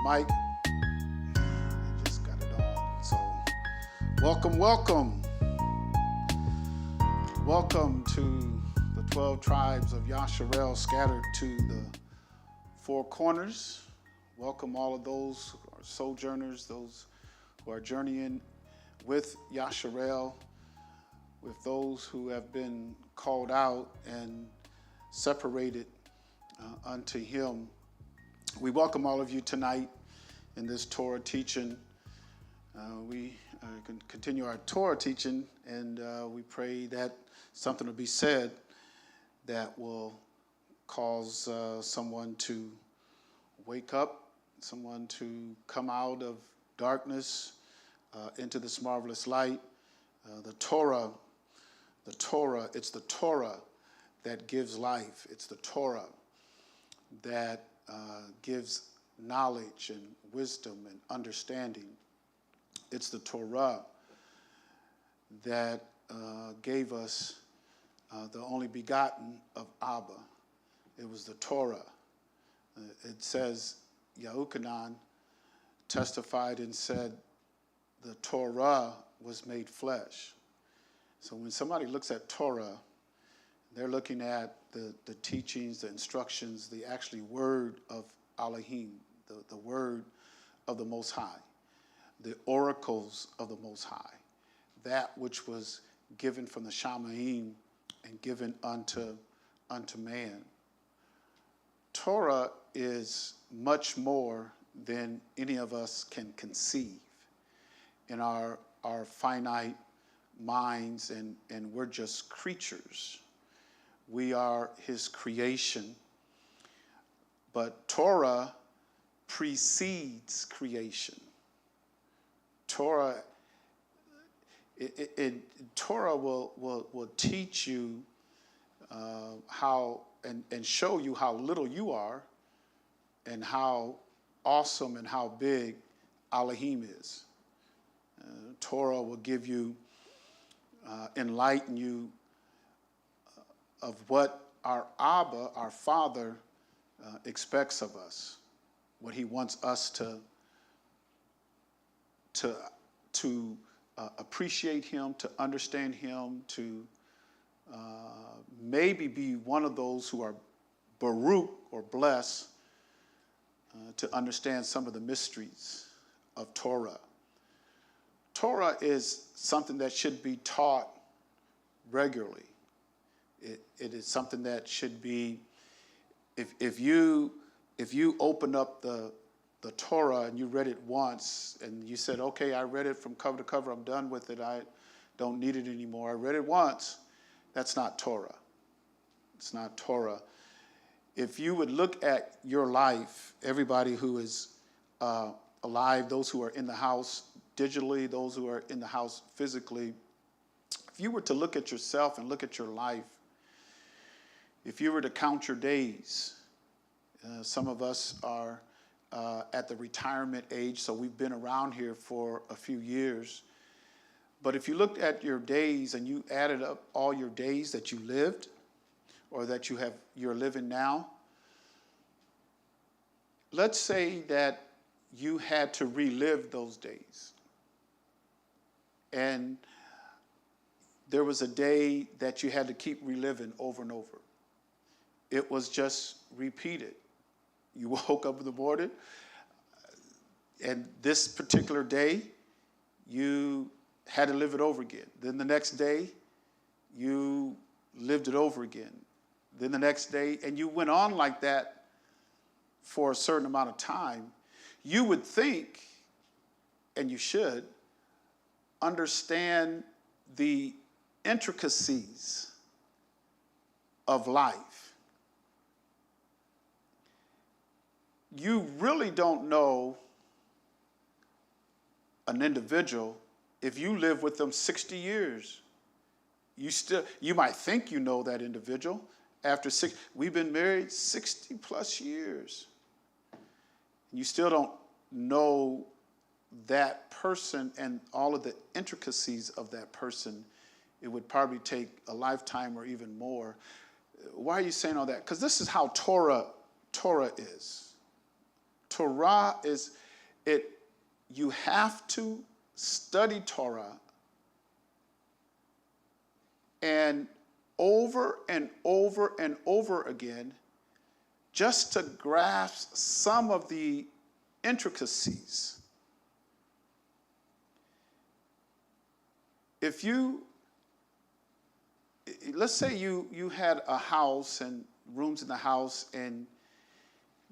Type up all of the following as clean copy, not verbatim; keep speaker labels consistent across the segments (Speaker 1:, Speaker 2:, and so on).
Speaker 1: mic. I just got it on. So, welcome. Welcome to the 12 tribes of Yasharel scattered to the four corners. Welcome all of those who are sojourners, those who are journeying with Yasharel, with those who have been called out and separated unto him. We welcome all of you tonight in this Torah teaching. We can continue our Torah teaching, and we pray that something will be said that will cause someone to wake up, someone to come out of darkness into this marvelous light. The Torah, it's the Torah that gives life. It's the Torah that gives knowledge and wisdom and understanding. It's the Torah that gave us the only begotten of Abba. It was the Torah. It says, Yahuchanan testified and said, the Torah was made flesh. So when somebody looks at Torah, they're looking at the teachings, the instructions, the actually word of Elohim, the word of the Most High, the oracles of the Most High, that which was given from the Shamaim and given unto man. Torah is much more than any of us can conceive in our finite minds, and we're just creatures. We are his creation. But Torah precedes creation. Torah will teach you how and show you how little you are and how awesome and how big Elohim is. Torah will give you, enlighten you of what our Abba, our Father, expects of us, what he wants us to appreciate him, to understand him, to maybe be one of those who are Baruch or blessed to understand some of the mysteries of Torah. Torah is something that should be taught regularly. It is something that should be, if you open up the Torah and you read it once and you said, okay, I read it from cover to cover, I'm done with it, I don't need it anymore, I read it once, that's not Torah. It's not Torah. If you would look at your life, everybody who is alive, those who are in the house digitally, those who are in the house physically, if you were to look at yourself and look at your life, if you were to count your days, some of us are at the retirement age, so we've been around here for a few years. But if you looked at your days and you added up all your days that you lived or that you're living now, let's say that you had to relive those days. And there was a day that you had to keep reliving over and over. It was just repeated. You woke up in the morning, and this particular day, you had to live it over again. Then the next day, you lived it over again. Then the next day, and you went on like that for a certain amount of time. You would think, and you should, understand the intricacies of life. You really don't know an individual if you live with them 60 years. You might think you know that individual. We've been married 60 plus years. You still don't know that person and all of the intricacies of that person. It would probably take a lifetime or even more. Why are you saying all that? Because this is how Torah is. Torah is, you have to study Torah and over and over and over again just to grasp some of the intricacies. If you, let's say you had a house and rooms in the house, and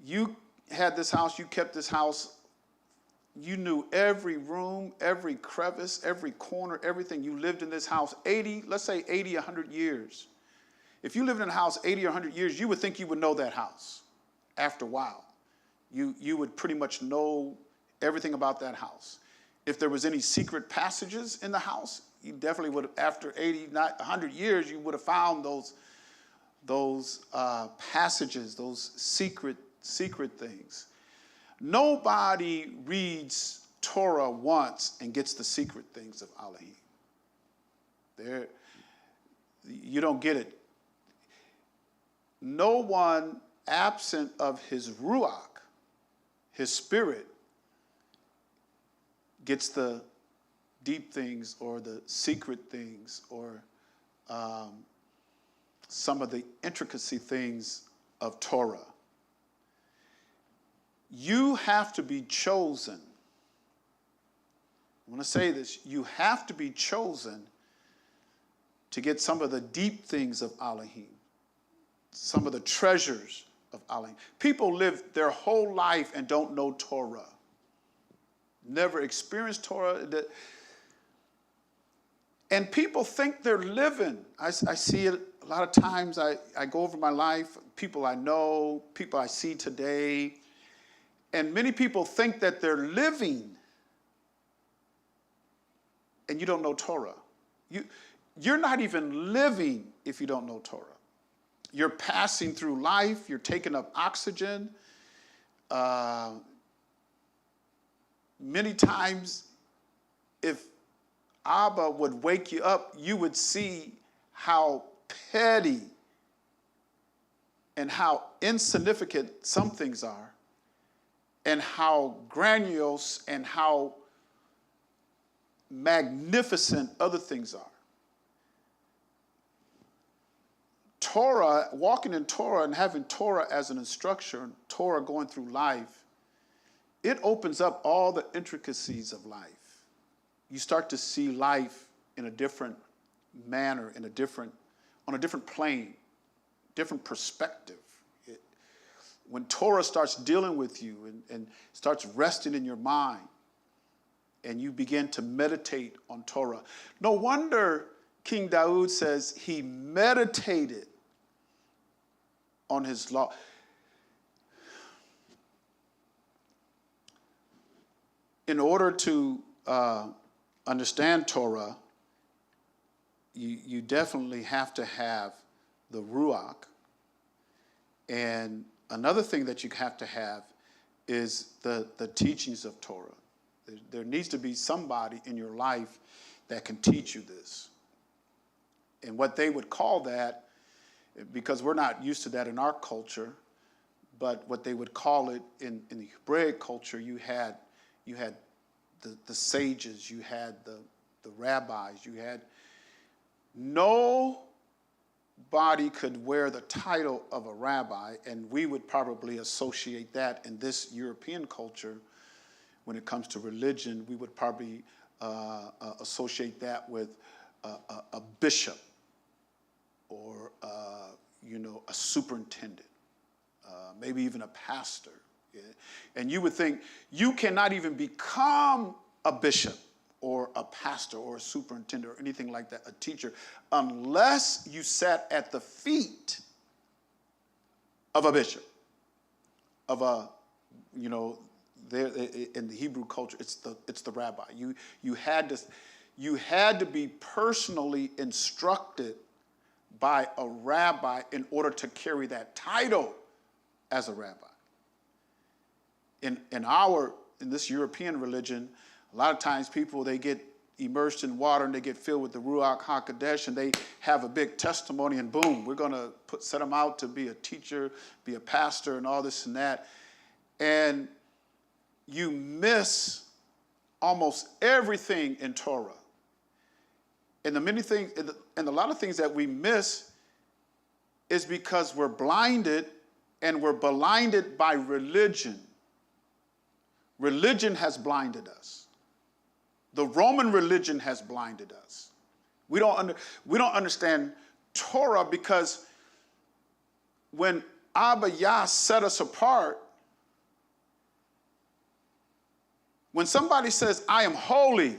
Speaker 1: you had this house, you kept this house, you knew every room, every crevice, every corner, everything. You lived in this house 80, let's say 80, 100 years. If you lived in a house 80 or 100 years, you would think you would know that house after a while. You would pretty much know everything about that house. If there was any secret passages in the house, you definitely would have, after 80, not 100 years, you would have found those passages, those secret things. Nobody reads Torah once and gets the secret things of Elohim. You don't get it. No one absent of his Ruach, his spirit, gets the deep things or the secret things or some of the intricacy things of Torah. You have to be chosen. I want to say this. You have to be chosen to get some of the deep things of Elohim, some of the treasures of Elohim. People live their whole life and don't know Torah. Never experienced Torah. And people think they're living. I see it a lot of times. I go over my life, people I know, people I see today. And many people think that they're living, and you don't know Torah. You're not even living if you don't know Torah. You're passing through life. You're taking up oxygen. Many times, if Abba would wake you up, you would see how petty and how insignificant some things are, and how grandiose and how magnificent other things are. Torah, walking in Torah and having Torah as an instructor, Torah going through life, it opens up all the intricacies of life. You start to see life in a different manner, on a different plane, different perspective. When Torah starts dealing with you and starts resting in your mind, and you begin to meditate on Torah. No wonder King Daud says he meditated on his law. In order to understand Torah, you definitely have to have the Ruach. And another thing that you have to have is the teachings of Torah. There needs to be somebody in your life that can teach you this. And what they would call that, because we're not used to that in our culture, but what they would call it in the Hebraic culture, you had the sages, you had the rabbis, you had nobody could wear the title of a rabbi, and we would probably associate that in this European culture. When it comes to religion, we would probably associate that with a bishop or a superintendent, maybe even a pastor. Yeah? And you would think you cannot even become a bishop or a pastor or a superintendent or anything like that, a teacher, unless you sat at the feet of a bishop, of a, there in the Hebrew culture, it's the rabbi. You had to be personally instructed by a rabbi in order to carry that title as a rabbi. In this European religion, a lot of times people, they get immersed in water and they get filled with the Ruach HaKodesh and they have a big testimony and boom, we're going to set them out to be a teacher, be a pastor and all this and that. And you miss almost everything in Torah. And the many things, and a lot of things that we miss is because we're blinded and we're blinded by religion. Religion has blinded us. The Roman religion has blinded us. We don't understand Torah because when Abba Yah set us apart, when somebody says, I am holy,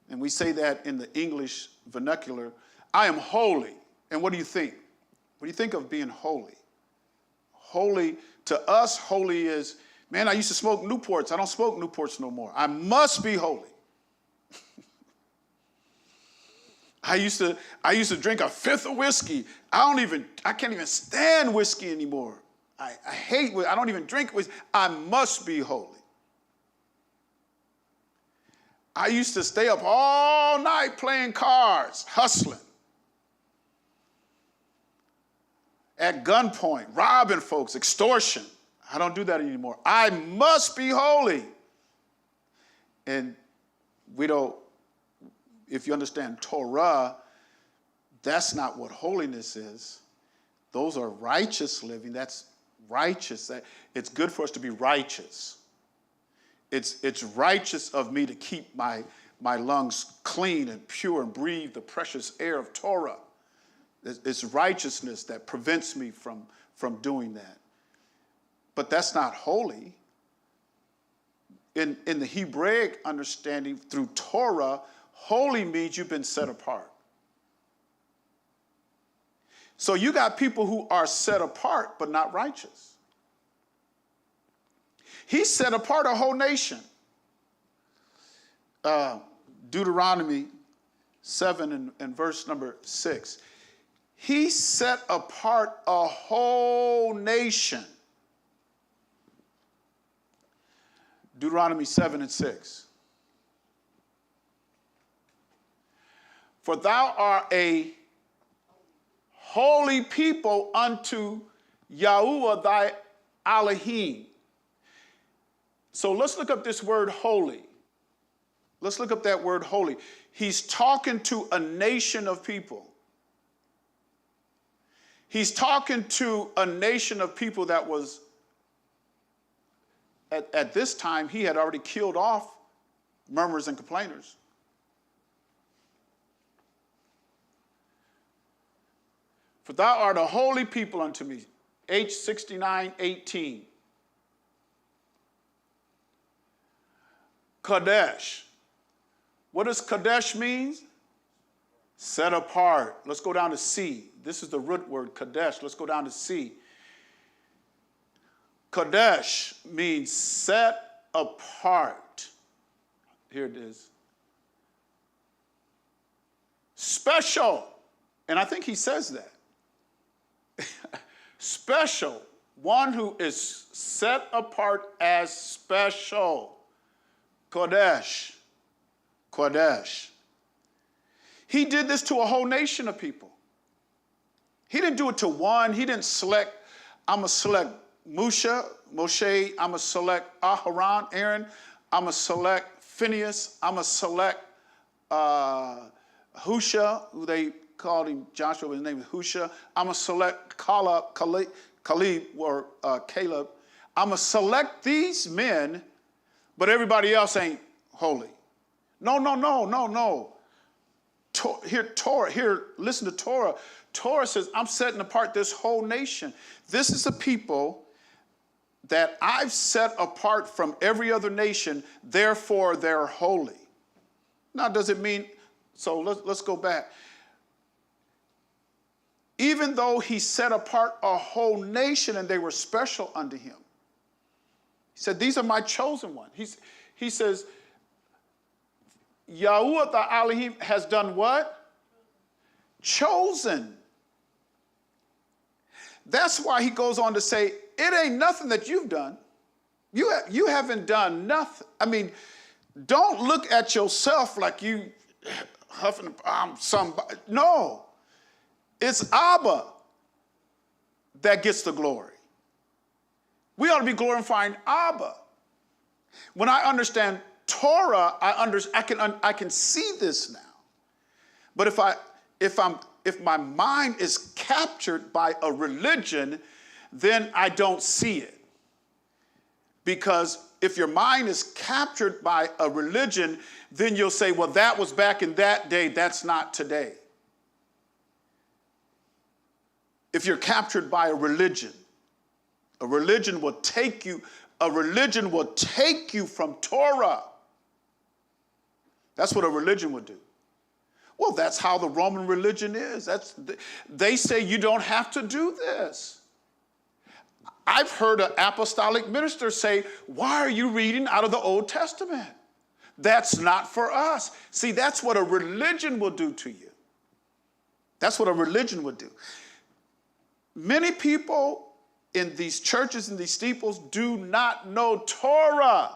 Speaker 1: and we say that in the English vernacular, I am holy. And what do you think? What do you think of being holy? Holy, to us, holy is, man, I used to smoke Newports. I don't smoke Newports no more. I must be holy. I used to drink a fifth of whiskey. I can't even stand whiskey anymore. I hate, I don't even drink whiskey. I must be holy. I used to stay up all night playing cards, hustling, at gunpoint, robbing folks, extortion. I don't do that anymore. I must be holy. And we don't, if you understand Torah, that's not what holiness is. Those are righteous living. That's righteous. It's good for us to be righteous. It's righteous of me to keep my lungs clean and pure and breathe the precious air of Torah. It's righteousness that prevents me from doing that. But that's not holy. In the Hebraic understanding, through Torah, holy means you've been set apart. So you got people who are set apart but not righteous. He set apart a whole nation. Deuteronomy 7 and verse number 6. He set apart a whole nation. Deuteronomy 7 and 6. For thou art a holy people unto Yahuwah thy Elohim. So let's look up this word holy. Let's look up that word holy. He's talking to a nation of people. He's talking to a nation of people that was, at this time, he had already killed off murmurers and complainers. For thou art a holy people unto me. H69:18. Kadesh. What does Kadesh mean? Set apart. Let's go down to C. This is the root word, Kadesh. Let's go down to C. Kadesh means set apart. Here it is. Special. And I think he says that. Special. One who is set apart as special. Kodesh. Kodesh. He did this to a whole nation of people. He didn't do it to one. He didn't select, I'm going to select Moshe, I'm going to select Aharon, Aaron. I'm going to select Phineas. I'm going to select Husha, who they called him Joshua, his name is Husha. I'm going to select Caleb, or Caleb. I'm going to select these men, but everybody else ain't holy. No. Here, listen to Torah. Torah says, I'm setting apart this whole nation. This is a people that I've set apart from every other nation, therefore they're holy. Now, does it mean, so let's go back. Even though he set apart a whole nation and they were special unto him, he said, these are my chosen ones. He says, Yahuwah the Elohim has done what? Chosen. That's why he goes on to say, it ain't nothing that you've done. You haven't done nothing. I mean, don't look at yourself like you huffing, somebody. No. It's Abba that gets the glory. We ought to be glorifying Abba. When I understand Torah, I can see this now. But if my mind is captured by a religion, then I don't see it. Because if your mind is captured by a religion, then you'll say, well, that was back in that day, that's not today. If you're captured by a religion will take you from Torah. That's what a religion would do. Well, that's how the Roman religion is. They say you don't have to do this. I've heard an apostolic minister say, why are you reading out of the Old Testament? That's not for us. See, that's what a religion will do to you. That's what a religion would do. Many people in these churches and these steeples do not know Torah.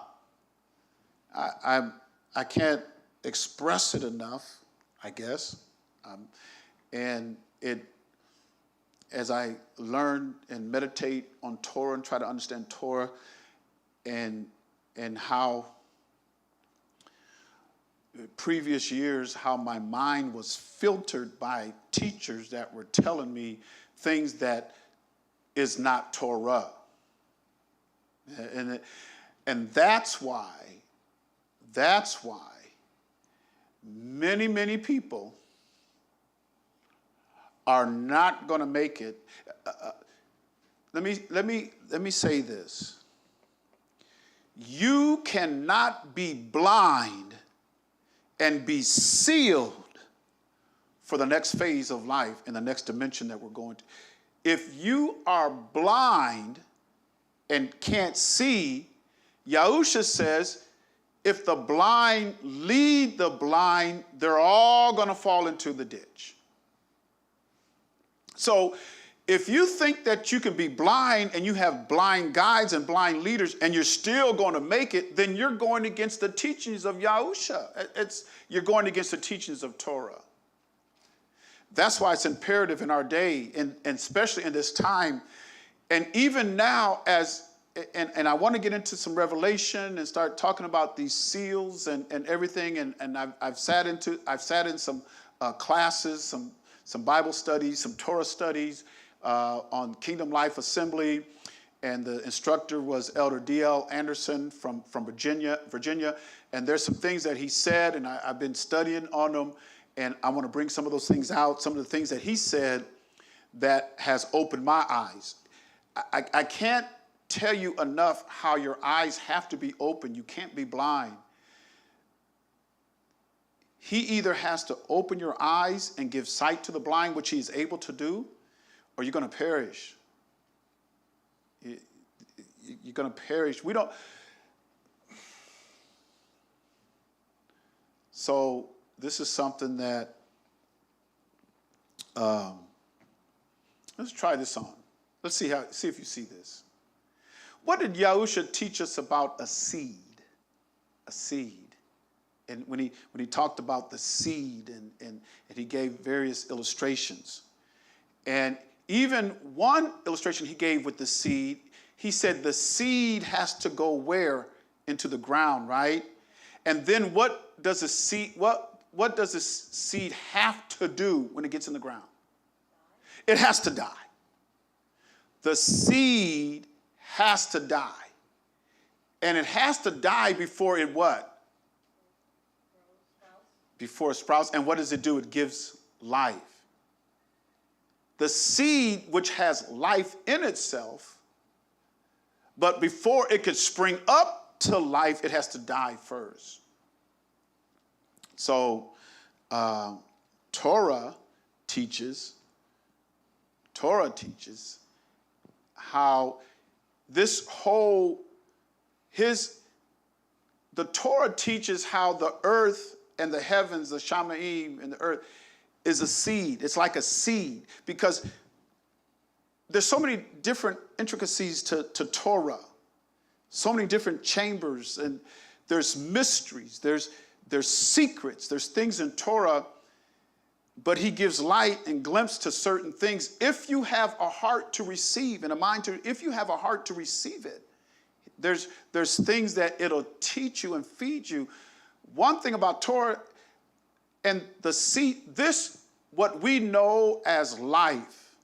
Speaker 1: I can't express it enough, I guess. And as I learn and meditate on Torah and try to understand Torah and how previous years, how my mind was filtered by teachers that were telling me things that is not Torah. And that's why many people are not going to make it. Let me say this. You cannot be blind and be sealed for the next phase of life and the next dimension that we're going to. If you are blind and can't see, Yahusha says, if the blind lead the blind, they're all going to fall into the ditch. So if you think that you can be blind and you have blind guides and blind leaders and you're still going to make it, then you're going against the teachings of Yahusha. You're going against the teachings of Torah. That's why it's imperative in our day, and especially in this time, and even now and I want to get into some revelation and start talking about these seals and everything, and I've sat in some classes, some Bible studies, some Torah studies on Kingdom Life Assembly, and the instructor was Elder D.L. Anderson from Virginia, and there's some things that he said, and I've been studying on them, and I want to bring some of those things out, some of the things that he said that has opened my eyes. I can't tell you enough how your eyes have to be open. You can't be blind. He either has to open your eyes and give sight to the blind, which he is able to do, or you're going to perish. You're going to perish. So this is something that, let's try this on. Let's see if you see this. What did Yahusha teach us about a seed? A seed. And when he talked about the seed and he gave various illustrations. And even one illustration he gave with the seed, he said the seed has to go where? Into the ground, right? And then what does the seed have to do when it gets in the ground? It has to die. The seed has to die. And it has to die before it what? Before it sprouts. And what does it do? It gives life. The seed, which has life in itself, but before it could spring up to life, it has to die first. So Torah teaches how this whole, the Torah teaches how the earth and the heavens, the Shamaim and the earth, is a seed. It's like a seed because there's so many different intricacies to Torah, so many different chambers, and there's mysteries, there's secrets, there's things in Torah, but he gives light and glimpse to certain things. If you have a heart to receive and a mind to, if you have a heart to receive it, There's things that it'll teach you and feed you. One thing about Torah and the seed, this, what we know as life,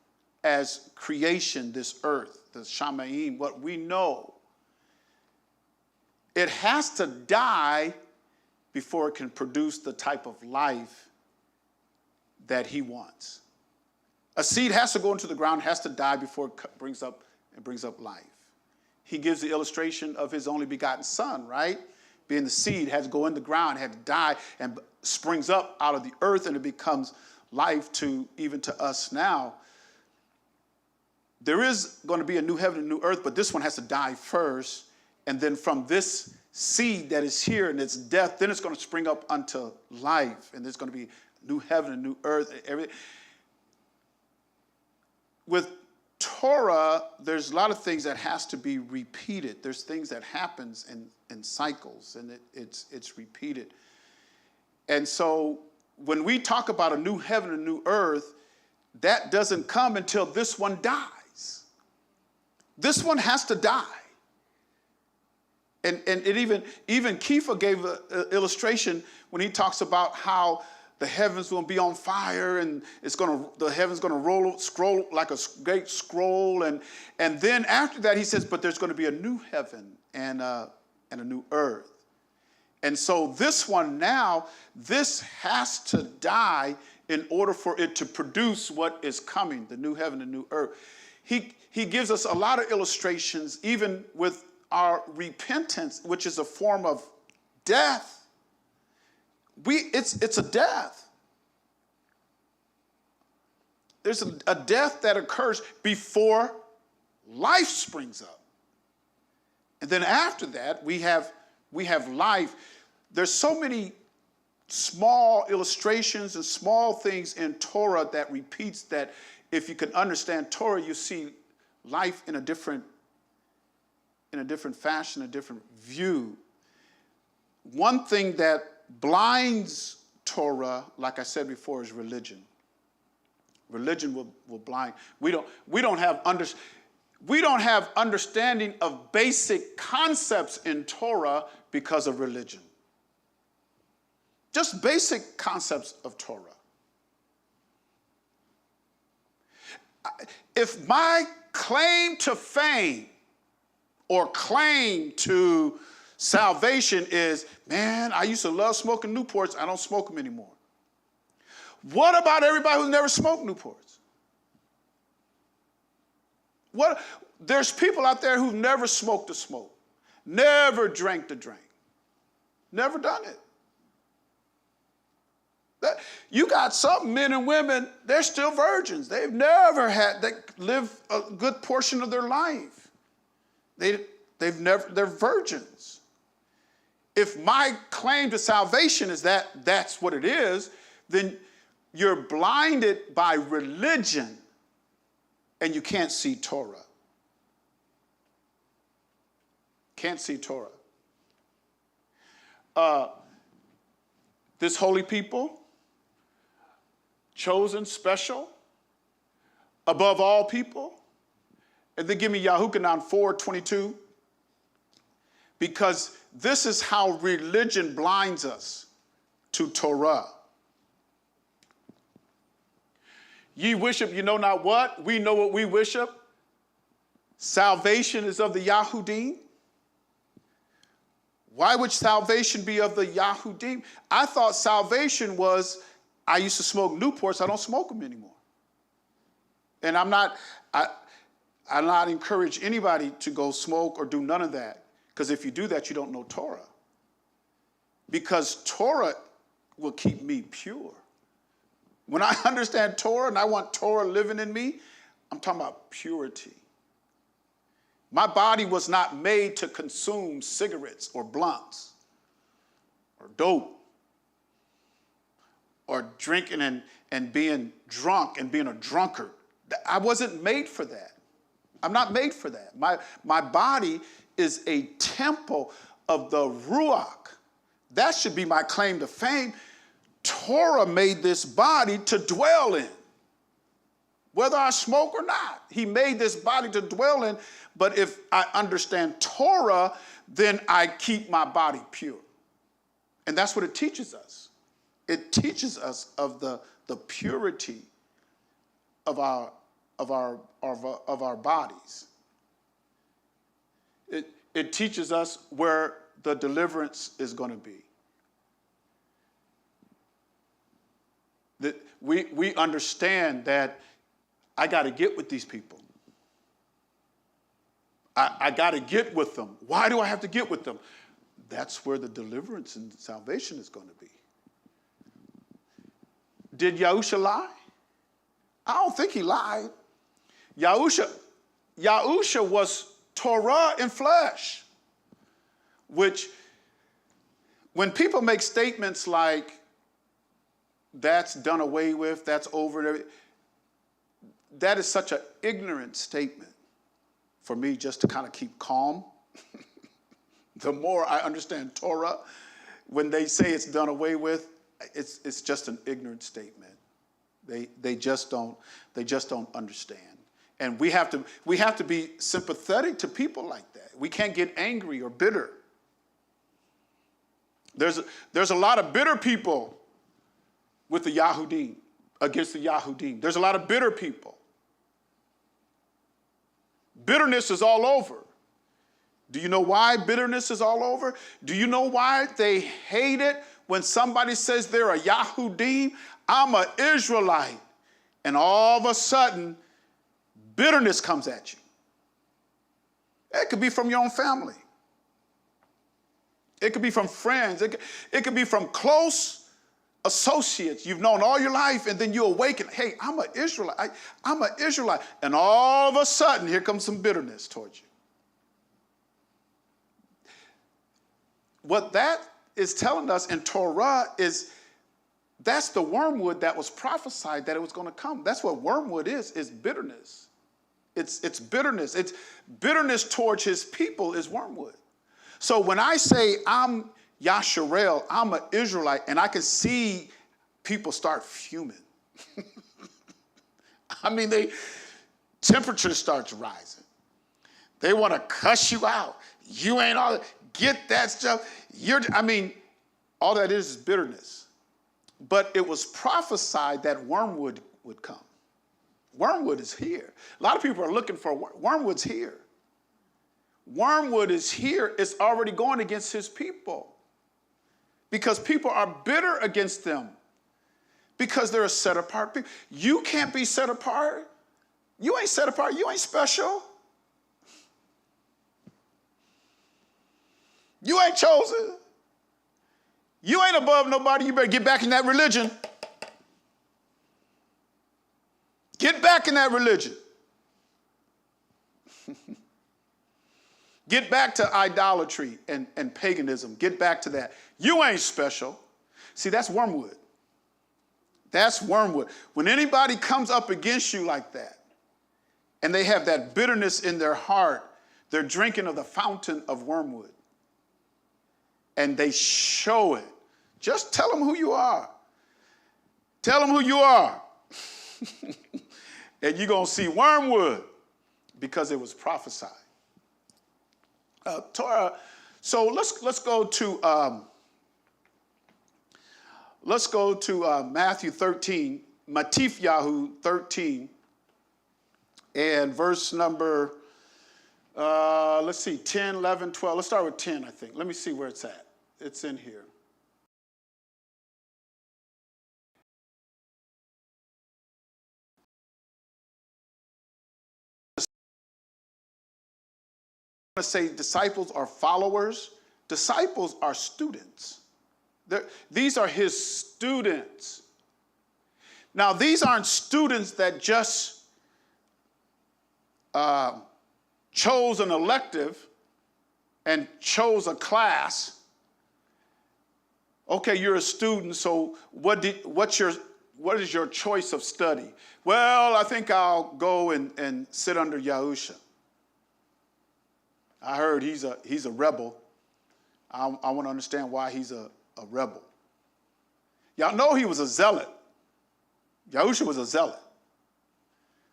Speaker 1: as creation, this earth, the Shamayim, what we know, it has to die before it can produce the type of life that he wants. A seed has to go into the ground, has to die before it brings up life. He gives the illustration of his only begotten son, right? Being the seed, has to go in the ground, had to die, and springs up out of the earth, and it becomes life to even to us now. There is going to be a new heaven and new earth, but this one has to die first. And then from this seed that is here and its death, then it's going to spring up unto life. And there's going to be new heaven and new earth. Everything. With Torah, there's a lot of things that has to be repeated. There's things that happens in cycles, and it's repeated. And so when we talk about a new heaven and new earth, that doesn't come until this one dies. This one has to die. And it even Kiefer gave an illustration when he talks about how the heavens will be on fire, and the heavens gonna scroll like a great scroll, and then after that he says, but there's going to be a new heaven and a new earth. And so this one now, this has to die in order for it to produce what is coming, the new heaven and new earth. He gives us a lot of illustrations, even with our repentance, which is a form of death. It's a death. There's a death that occurs before life springs up. And then after that, we have life. There's so many small illustrations and small things in Torah that repeats that. If you can understand Torah, you see life in a different fashion, a different view. One thing that blinds Torah, like I said before, is religion. Religion will blind. We don't have understanding of basic concepts in Torah because of religion. Just basic concepts of Torah. If my claim to fame or claim to salvation is, man, I used to love smoking Newports, I don't smoke them anymore. What about everybody who's never smoked Newports? There's people out there who've never smoked a smoke, never drank a drink, never done it. You got some men and women, they're still virgins. They've never they live a good portion of their life. They're virgins. If my claim to salvation is that's what it is, then you're blinded by religion and you can't see Torah. Can't see Torah. This holy people, chosen, special, above all people. And then give me Yahuchanan 4:22. Because this is how religion blinds us to Torah. Ye worship, you know not what? We know what we worship. Salvation is of the Yahudim. Why would salvation be of the Yahudim? I thought salvation was, I used to smoke Newports, I don't smoke them anymore. And I not encourage anybody to go smoke or do none of that. Because if you do that, you don't know Torah. Because Torah will keep me pure. When I understand Torah and I want Torah living in me, I'm talking about purity. My body was not made to consume cigarettes or blunts or dope or drinking and being drunk and being a drunkard. I wasn't made for that. I'm not made for that. My body is a temple of the Ruach. That should be my claim to fame. Torah made this body to dwell in. whether I smoke or not. He made this body to dwell in, but if I understand Torah, then I keep my body pure. And that's what it teaches us. It teaches us of the purity of our bodies. It teaches us where the deliverance is going to be. That we understand that I got to get with these people. I got to get with them. Why do I have to get with them? That's where the deliverance and salvation is going to be. Did Yahusha lie? I don't think he lied. Yahusha was Torah in flesh, which when people make statements like, that's done away with, that's over, that is such an ignorant statement for me just to kind of keep calm. The more I understand Torah, when they say it's done away with, it's just an ignorant statement. They just don't understand. And we have to be sympathetic to people like that. We can't get angry or bitter. There's a lot of bitter people with the Yahudim, against the Yahudim. There's a lot of bitter people. Bitterness is all over. Do you know why bitterness is all over? Do you know why they hate it when somebody says they're a Yahudim? I'm an Israelite. And all of a sudden, bitterness comes at you. It could be from your own family. It could be from friends. It could be from close associates you've known all your life, and then you awaken, hey, I'm an Israelite. I'm an Israelite. And all of a sudden, here comes some bitterness towards you. What that is telling us in Torah is that's the wormwood that was prophesied that it was going to come. That's what wormwood is bitterness. It's bitterness. It's bitterness towards his people is wormwood. So when I say I'm Yasharel, I'm an Israelite, and I can see people start fuming. I mean, temperature starts rising. They want to cuss you out. You ain't all, get that stuff. All that is bitterness. But it was prophesied that wormwood would come. Wormwood is here. A lot of people are looking for wormwood's here. Wormwood is here. It's already going against his people. Because people are bitter against them. Because they're a set apart people. You can't be set apart. You ain't set apart. You ain't special. You ain't chosen. You ain't above nobody. You better get back in that religion. Get back in that religion. Get back to idolatry and paganism. Get back to that. You ain't special. See, that's wormwood. That's wormwood. When anybody comes up against you like that, and they have that bitterness in their heart, they're drinking of the fountain of wormwood. And they show it. Just tell them who you are. Tell them who you are. And you're going to see wormwood because it was prophesied. Torah. So let's go to Matthew 13, Matif 13, and verse number 10, 11, 12. Let's start with 10, I think. Let me see where it's at. It's in here. I say disciples are followers. Disciples are students. These are his students. Now, these aren't students that just chose an elective and chose a class. Okay, you're a student, so what is your choice of study? Well, I think I'll go and sit under Yahusha. I heard he's a rebel. I want to understand why he's a rebel. Y'all know he was a zealot. Yahusha was a zealot.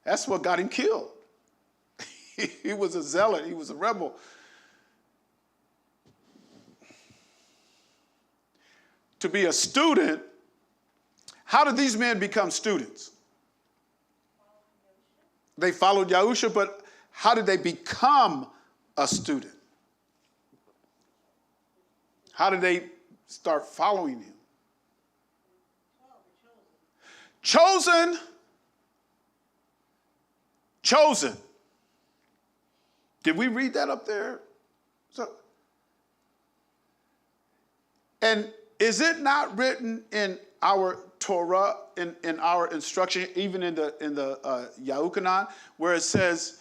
Speaker 1: That's what got him killed. He was a zealot. He was a rebel. To be a student, how did these men become students? They followed Yahusha, but how did they become a student? How did they start following him? Chosen. Did we read that up there? And is it not written in our Torah, in our instruction, even in the Yahukanan, where it says,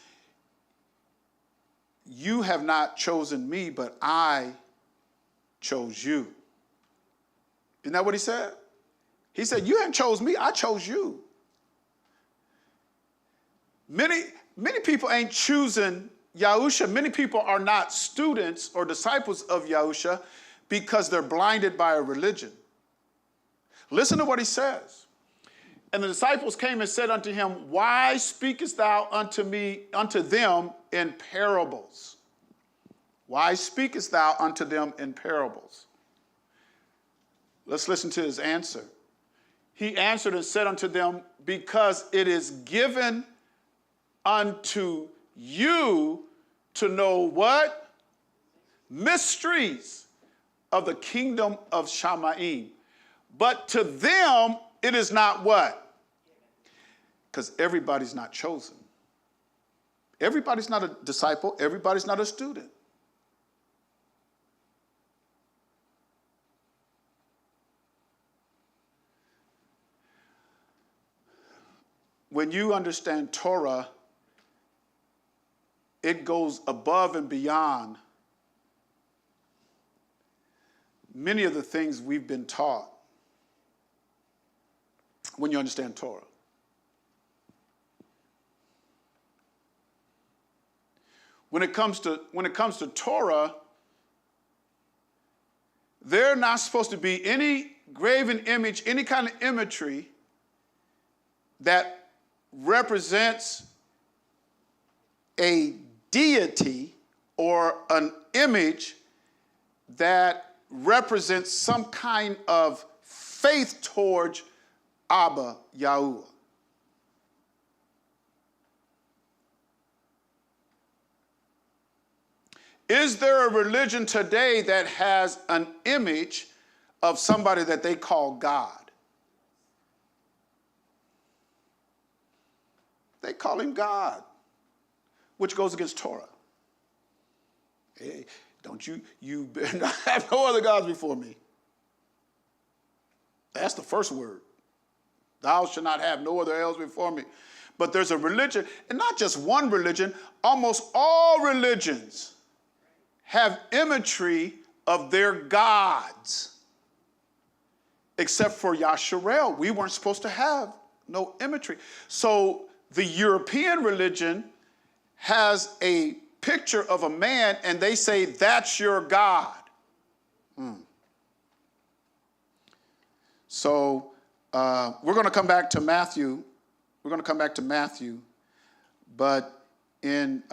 Speaker 1: "You have not chosen me, but I chose you"? Isn't that what he said? He said, "You haven't chose me, I chose you." Many people ain't choosing Yahusha. Many people are not students or disciples of Yahusha because they're blinded by a religion. Listen to what he says. And the disciples came and said unto him, "Why speakest thou unto them in parables?" Why speakest thou unto them in parables? Let's listen to his answer. He answered and said unto them, "Because it is given unto you to know" what? "Mysteries of the kingdom of Shamaim. But to them it is not" what? Because everybody's not chosen. Everybody's not a disciple. Everybody's not a student. When you understand Torah, it goes above and beyond many of the things we've been taught when you understand Torah. When it comes to Torah, there not supposed to be any graven image, any kind of imagery that represents a deity or an image that represents some kind of faith towards Abba, Yahuwah. Is there a religion today that has an image of somebody that they call God? They call him God, which goes against Torah. Hey, don't you better not have no other gods before me. That's the first word. Thou shalt not have no other else before me. But there's a religion, and not just one religion, almost all religions have imagery of their gods. Except for Yasharel, we weren't supposed to have no imagery. So the European religion has a picture of a man, and they say, "That's your God." So we're going to come back to Matthew. We're going to come back to Matthew. But in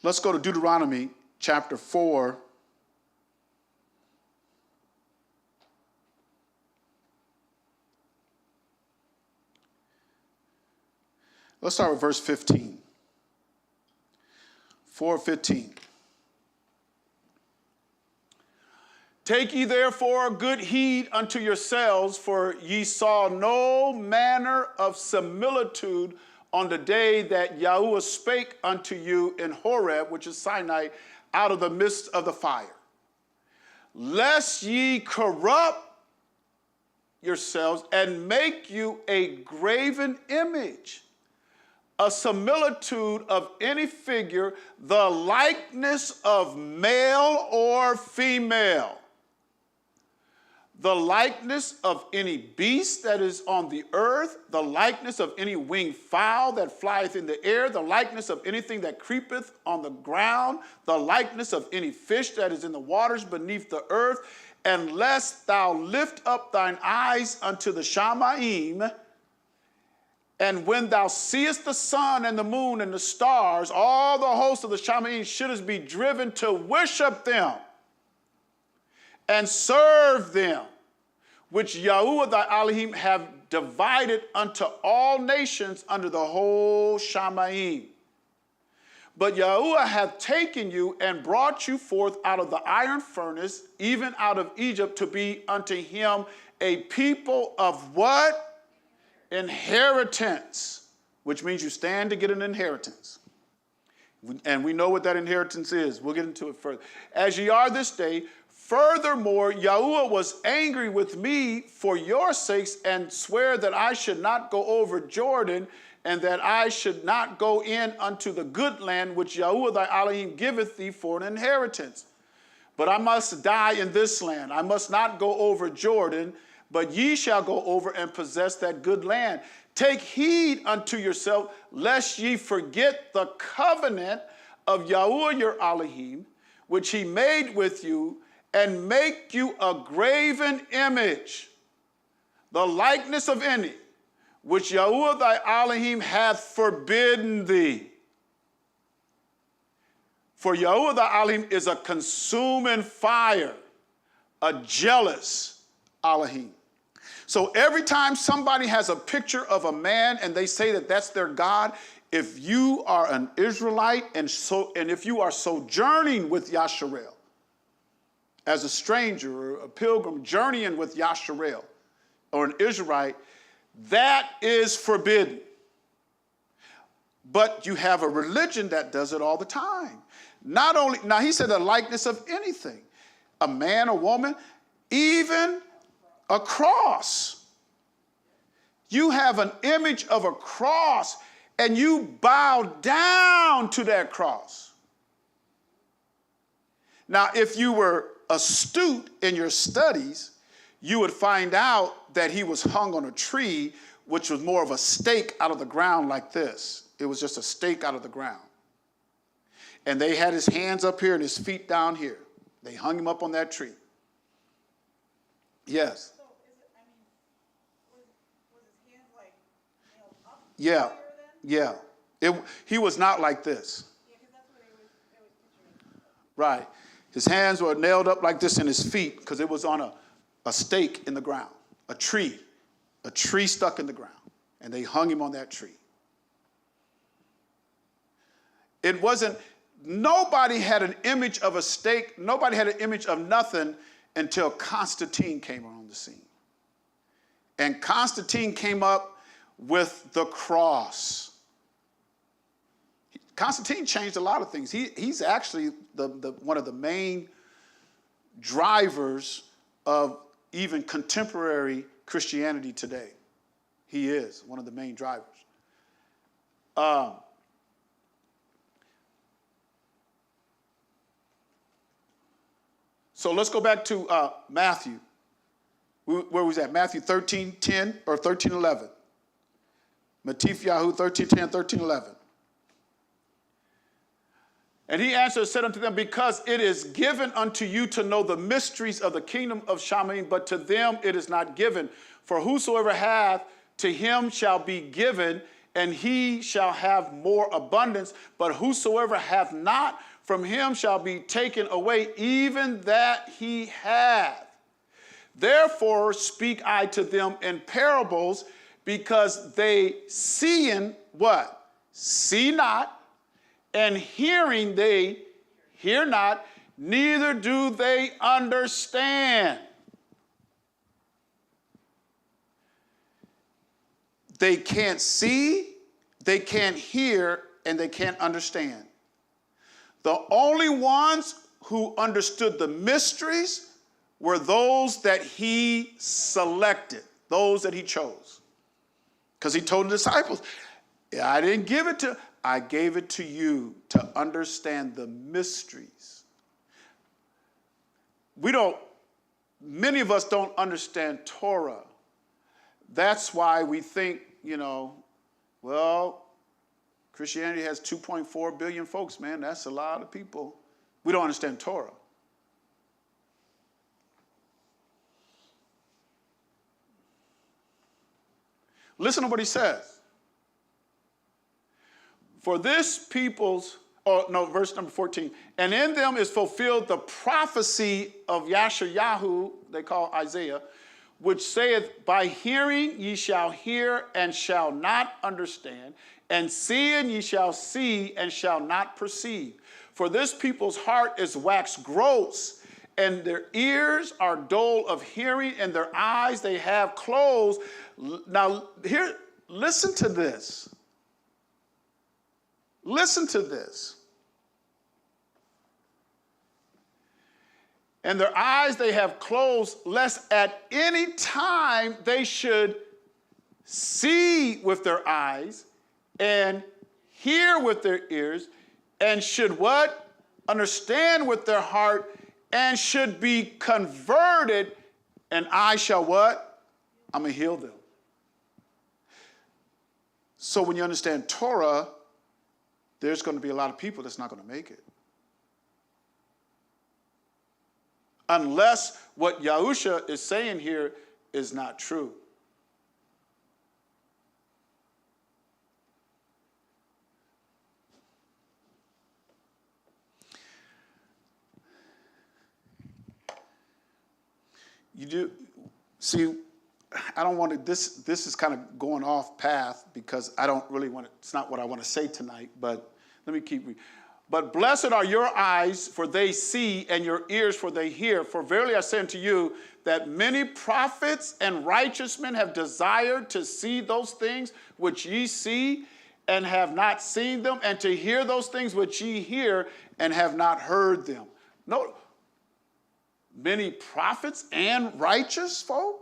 Speaker 1: let's go to Deuteronomy chapter 4. Let's start with verse 15. 4:15. Take ye therefore good heed unto yourselves, for ye saw no manner of similitude on the day that Yahuwah spake unto you in Horeb, which is Sinai, out of the midst of the fire. Lest ye corrupt yourselves and make you a graven image, a similitude of any figure, the likeness of male or female, the likeness of any beast that is on the earth, the likeness of any winged fowl that flieth in the air, the likeness of anything that creepeth on the ground, the likeness of any fish that is in the waters beneath the earth. unless thou lift up thine eyes unto the Shamaim, and when thou seest the sun and the moon and the stars, all the hosts of the Shamaim shouldest be driven to worship them and serve them, which Yahuwah thy Elohim have divided unto all nations under the whole Shamaim. But Yahuwah hath taken you and brought you forth out of the iron furnace, even out of Egypt, to be unto him a people of what? Inheritance, which means you stand to get an inheritance. And we know what that inheritance is. We'll get into it further. As ye are this day, furthermore, Yahuwah was angry with me for your sakes, and sware that I should not go over Jordan, and that I should not go in unto the good land which Yahuwah thy Elohim giveth thee for an inheritance. But I must die in this land. I must not go over Jordan, but ye shall go over and possess that good land. Take heed unto yourself, lest ye forget the covenant of Yahuwah your Elohim, which he made with you, and make you a graven image, the likeness of any, which Yahuwah thy Elohim hath forbidden thee. For Yahuwah thy Elohim is a consuming fire, a jealous Elohim. So every time somebody has a picture of a man and they say that that's their God, if you are an Israelite and if you are sojourning with Yasharel, as a stranger or a pilgrim journeying with Yasharel or an Israelite, that is forbidden. But you have a religion that does it all the time. Not only, now he said the likeness of anything, a man, a woman, even a cross. You have an image of a cross and you bow down to that cross. Now, if you were astute in your studies, you would find out that he was hung on a tree, which was more of a stake out of the ground like this. It was just a stake out of the ground. And they had his hands up here and his feet down here. They hung him up on that tree. Yes.
Speaker 2: So is it, I mean, was his hands like nailed up?
Speaker 1: Yeah. Yeah. He was not like this.
Speaker 2: Yeah, because that's what it was picturing.
Speaker 1: Right. His hands were nailed up like this in his feet because it was on a stake in the ground, a tree stuck in the ground. And they hung him on that tree. It wasn't, nobody had an image of a stake, nobody had an image of nothing until Constantine came on the scene. And Constantine came up with the cross. Constantine changed a lot of things. He's actually one of the main drivers of even contemporary Christianity today. He is one of the main drivers. So let's go back to Matthew. Where was that? Matthew 13:10 or 13:11. Matthew 13:10, 13:11. And he answered and said unto them, because it is given unto you to know the mysteries of the kingdom of Shamaim, but to them it is not given. For whosoever hath, to him shall be given, and he shall have more abundance. But whosoever hath not, from him shall be taken away, even that he hath. Therefore speak I to them in parables, because they seeing what? See not, and hearing they hear not, neither do they understand. They can't see, they can't hear, and they can't understand. The only ones who understood the mysteries were those that he selected, those that he chose. Because he told the disciples, I didn't give it to, I gave it to you to understand the mysteries. Many of us don't understand Torah. That's why we think, Christianity has 2.4 billion folks, man. That's a lot of people. We don't understand Torah. Listen to what he says. For this people's, or no, verse number 14, and in them is fulfilled the prophecy of Yashayahu, they call Isaiah, which saith, by hearing ye shall hear and shall not understand, and seeing ye shall see and shall not perceive. For this people's heart is waxed gross, and their ears are dull of hearing, and their eyes they have closed. Now, here, listen to this. Listen to this. And their eyes they have closed, lest at any time they should see with their eyes and hear with their ears, and should what? Understand with their heart, and should be converted, and I shall what? I'm going to heal them. So when you understand Torah, there's going to be a lot of people that's not going to make it. Unless what Yahusha is saying here is not true. You do, see, I don't want to, this is kind of going off path because I don't really want to, it's not what I want to say tonight, but let me keep reading. But blessed are your eyes, for they see, and your ears, for they hear. For verily I say unto you, that many prophets and righteous men have desired to see those things which ye see, and have not seen them, and to hear those things which ye hear, and have not heard them. No, many prophets and righteous folk?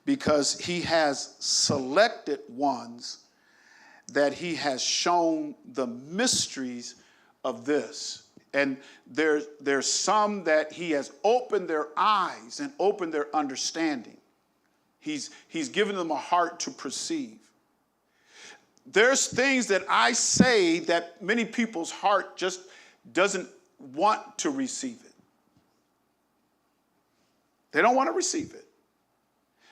Speaker 1: Because he has selected ones that he has shown the mysteries of this. And there's some that he has opened their eyes and opened their understanding. He's given them a heart to perceive. There's things that I say that many people's heart just doesn't want to receive it. They don't want to receive it.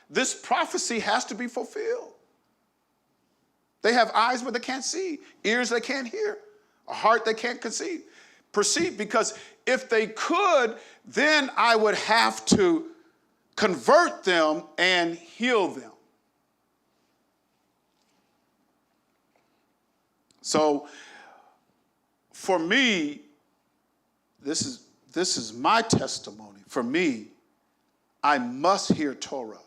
Speaker 1: This prophecy has to be fulfilled. They have eyes but they can't see, ears they can't hear, a heart they can't perceive, because if they could, then I would have to convert them and heal them. So for me, this is my testimony. For me, I must hear Torah.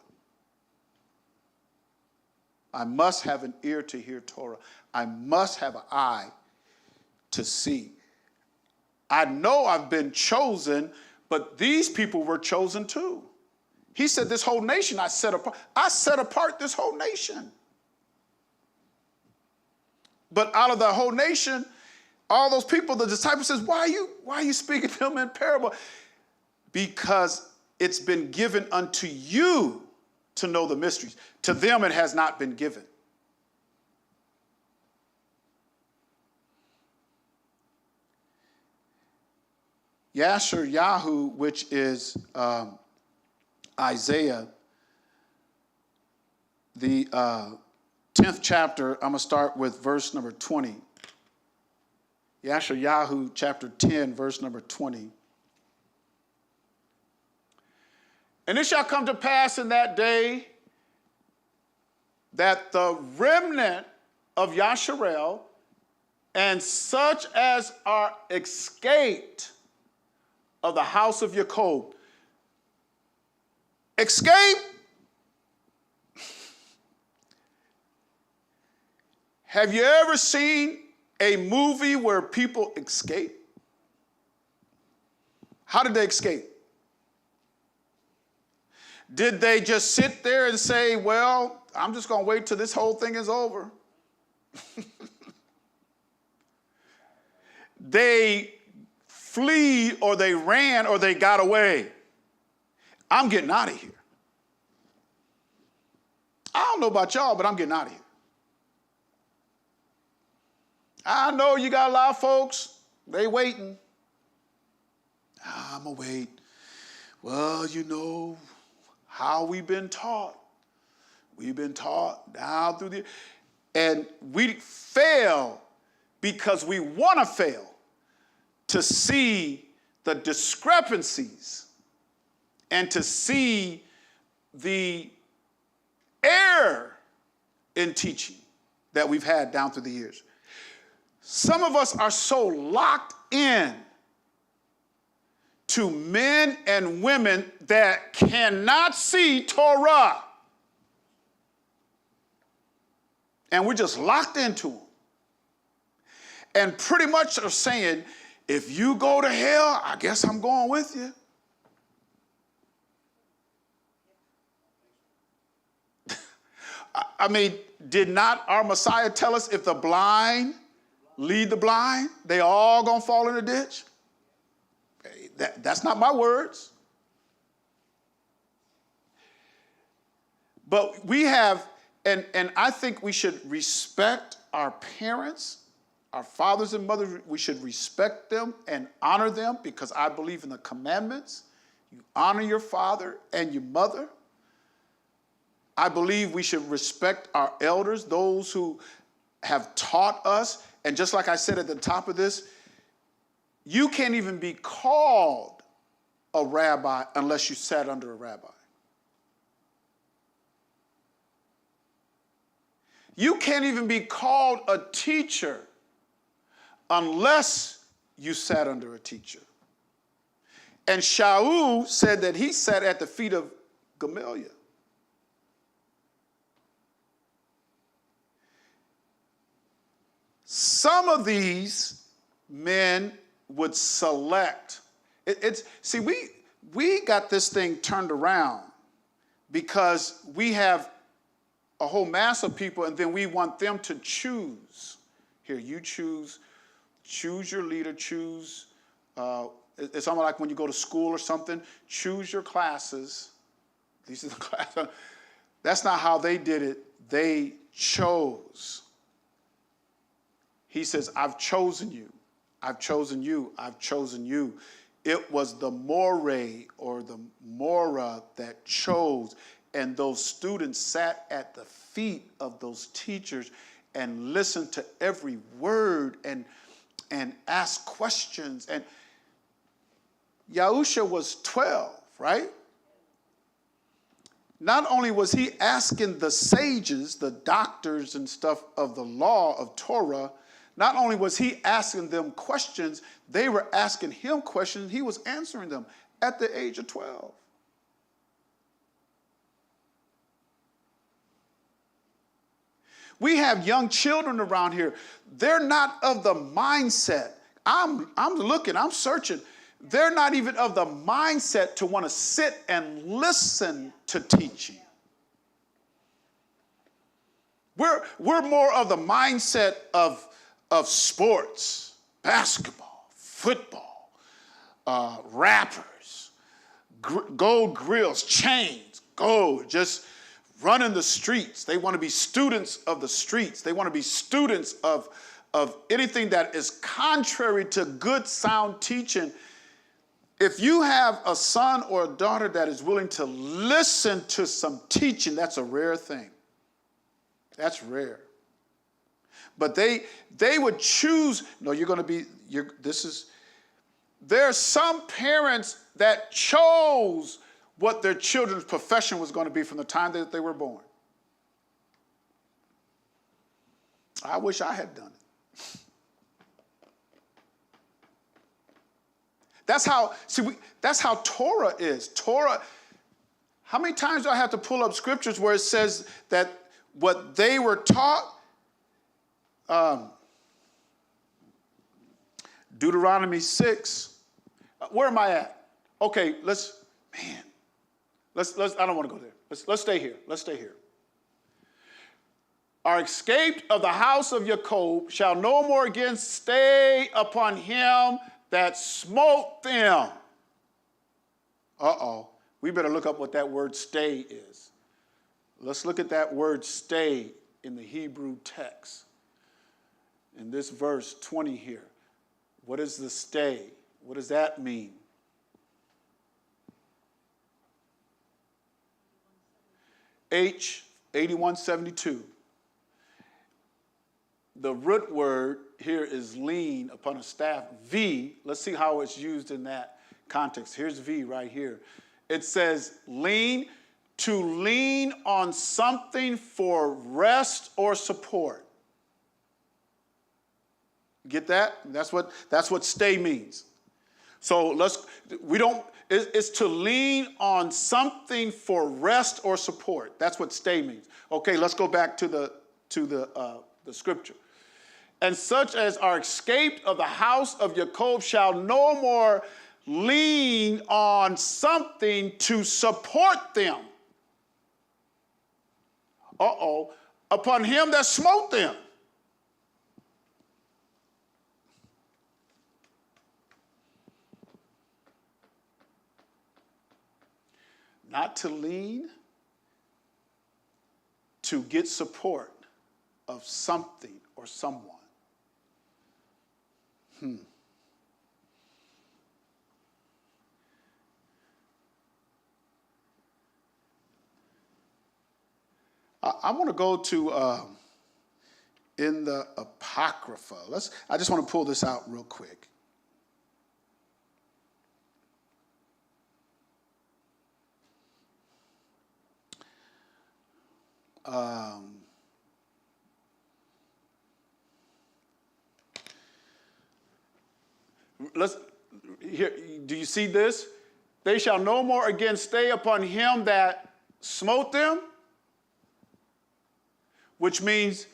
Speaker 1: I must have an ear to hear Torah. I must have an eye to see. I know I've been chosen, but these people were chosen too. He said, this whole nation I set apart. I set apart this whole nation. But out of the whole nation, all those people, the disciples says, why are you speaking to them in parable? Because it's been given unto you to know the mysteries. To them it has not been given. Yashayahu, which is Isaiah, the 10th chapter, I'm going to start with verse number 20. Yashayahu chapter 10, verse number 20. And it shall come to pass in that day that the remnant of Yasharel and such as are escaped of the house of Jacob. Escape? Have you ever seen a movie where people escape? How did they escape? Did they just sit there and say, well, I'm just going to wait till this whole thing is over? They flee or they ran or they got away. I'm getting out of here. I don't know about y'all, but I'm getting out of here. I know you got a lot of folks, they waiting. I'm going to wait. Well, you know how we've been taught. We've been taught down through the, and we fail because we want to fail to see the discrepancies and to see the error in teaching that we've had down through the years. Some of us are so locked in to men and women that cannot see Torah. And we're just locked into them. And pretty much are saying, if you go to hell, I guess I'm going with you. I mean, did not our Messiah tell us if the blind lead the blind, they all gonna fall in the ditch? That's not my words. But we have, and I think we should respect our parents, our fathers and mothers. We should respect them and honor them because I believe in the commandments. You honor your father and your mother. I believe we should respect our elders, those who have taught us. And just like I said at the top of this, you can't even be called a rabbi unless you sat under a rabbi. You can't even be called a teacher unless you sat under a teacher. And Shaul said that he sat at the feet of Gamaliel. Some of these men would select. See, we got this thing turned around because we have a whole mass of people, and then we want them to choose. Here, you choose your leader, choose. It's almost like when you go to school or something, choose your classes. These are the classes. That's not how they did it. They chose. He says, I've chosen you. I've chosen you. I've chosen you. It was the moray or the mora that chose. And those students sat at the feet of those teachers and listened to every word and asked questions. And Yahusha was 12, right? Not only was he asking the sages, the doctors and stuff of the law of Torah, not only was he asking them questions, they were asking him questions. He was answering them at the age of 12. We have young children around here. They're not of the mindset. I'm looking, I'm searching. They're not even of the mindset to want to sit and listen to teaching. We're more of the mindset of sports, basketball, football, rappers, gold grills, chains, gold, just running the streets. They want to be students of the streets. They want to be students of anything that is contrary to good, sound teaching. If you have a son or a daughter that is willing to listen to some teaching, that's a rare thing. That's rare. But they would choose, no, you're going to be, there are some parents that chose what their children's profession was going to be from the time that they were born. I wish I had done it. That's how Torah is. Torah, how many times do I have to pull up scriptures where it says that what they were taught, Deuteronomy 6, where am I at? Okay, I don't want to go there. Let's stay here. Let's stay here. Are escaped of the house of Jacob shall no more again stay upon him that smote them. We better look up what that word stay is. Let's look at that word stay in the Hebrew text. In this verse 20 here. What is the stay? What does that mean? H 8172. The root word here is lean upon a staff. V, let's see how it's used in that context. Here's V right here. It says lean, to lean on something for rest or support. Get that? That's what stay means. So it's to lean on something for rest or support. That's what stay means. Okay, let's go back to the scripture. And such as are escaped of the house of Jacob shall no more lean on something to support them. Upon him that smote them. Not to lean, to get support of something or someone. I want to go to in the Apocrypha. I just want to pull this out real quick. Do you see this? They shall no more again stay upon him that smote them, which means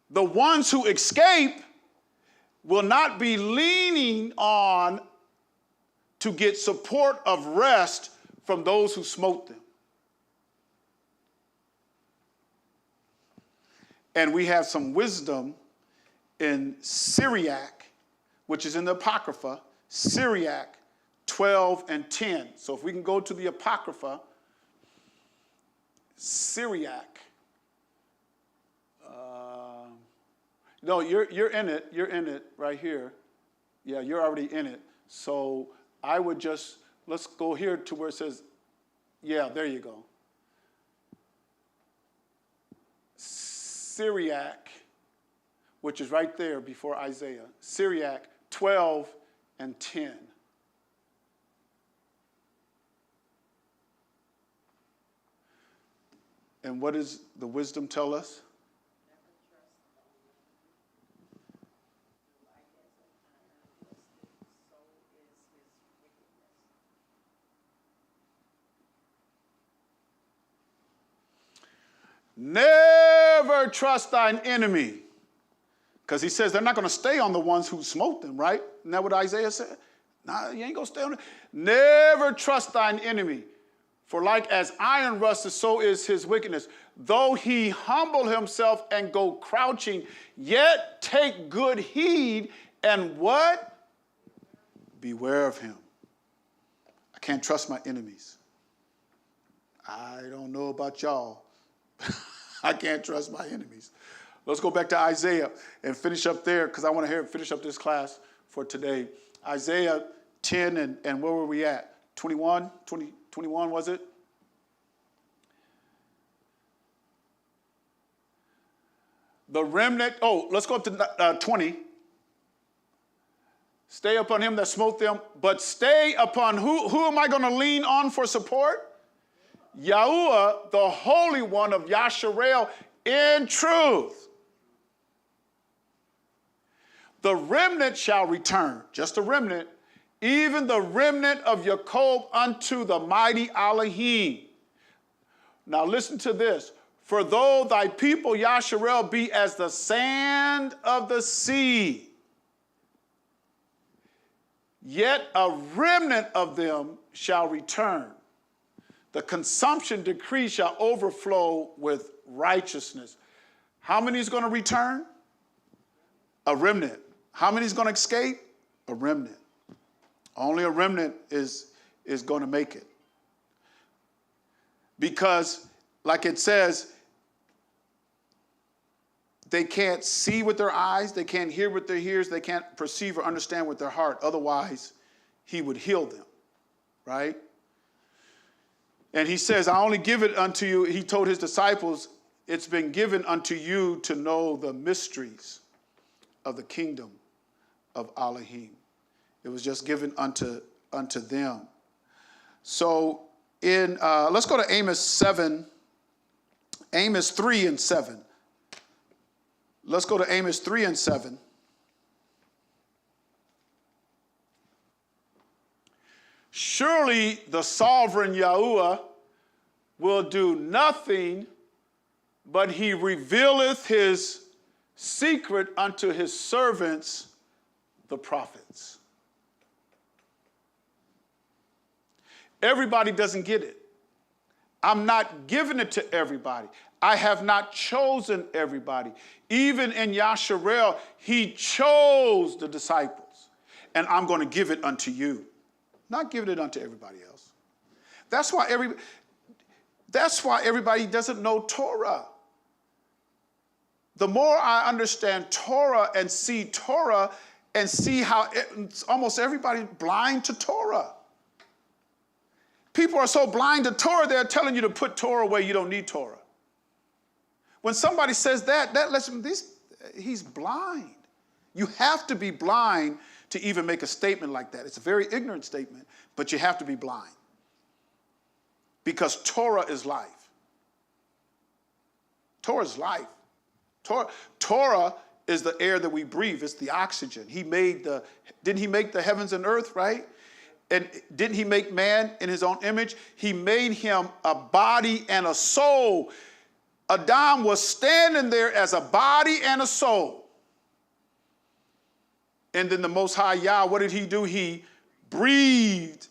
Speaker 1: the ones who escape will not be leaning on to get support of rest from those who smote them. And we have some wisdom in Syriac, which is in the Apocrypha, Syriac 12 and 10. So if we can go to the Apocrypha, Syriac. No, you're in it. You're in it right here. Yeah, you're already in it. So I would let's go here to where it says, yeah, there you go. Syriac, which is right there before Isaiah. Syriac 12 and 10. And what does the wisdom tell us? Never trust thine enemy. Because he says they're not going to stay on the ones who smote them, right? Isn't that what Isaiah said? Nah, you ain't going to stay on it. Never trust thine enemy. For like as iron rusteth, so is his wickedness. Though he humble himself and go crouching, yet take good heed and what? Beware of him. I can't trust my enemies. I don't know about y'all. I can't trust my enemies. Let's go back to Isaiah and finish up there because I want to finish up this class for today. Isaiah 10 and where were we at? 21 was it? The remnant, let's go up to 20. Stay upon him that smote them, but stay upon who am I going to lean on for support? Yahuwah, the Holy One of Yasharel, in truth. The remnant shall return, just a remnant, even the remnant of Jacob unto the mighty Elohim. Now listen to this. For though thy people Yasharel be as the sand of the sea, yet a remnant of them shall return. The consumption decree shall overflow with righteousness. How many is going to return? A remnant. How many is going to escape? A remnant. Only a remnant is going to make it. Because, like it says, they can't see with their eyes, they can't hear with their ears, they can't perceive or understand with their heart. Otherwise, he would heal them, right? And he says, I only give it unto you. He told his disciples, it's been given unto you to know the mysteries of the kingdom of Elohim. It was just given unto them. So let's go to Amos 7, Amos 3 and 7. Let's go to Amos 3 and 7. Surely the sovereign Yahuwah will do nothing, but he revealeth his secret unto his servants, the prophets. Everybody doesn't get it. I'm not giving it to everybody. I have not chosen everybody. Even in Yasharel, he chose the disciples. And I'm going to give it unto you. Not giving it unto everybody else. That's why everybody doesn't know Torah. The more I understand Torah and see how almost everybody blind to Torah. People are so blind to Torah, they're telling you to put Torah away. You don't need Torah. When somebody says that lets him, he's blind. You have to be blind to even make a statement like that. It's a very ignorant statement, but you have to be blind. Because Torah is life. Torah is life. Torah is the air that we breathe. It's the oxygen. Didn't he make the heavens and earth, right? And didn't he make man in his own image? He made him a body and a soul. Adam was standing there as a body and a soul. And then the Most High Yah, what did he do? He breathed.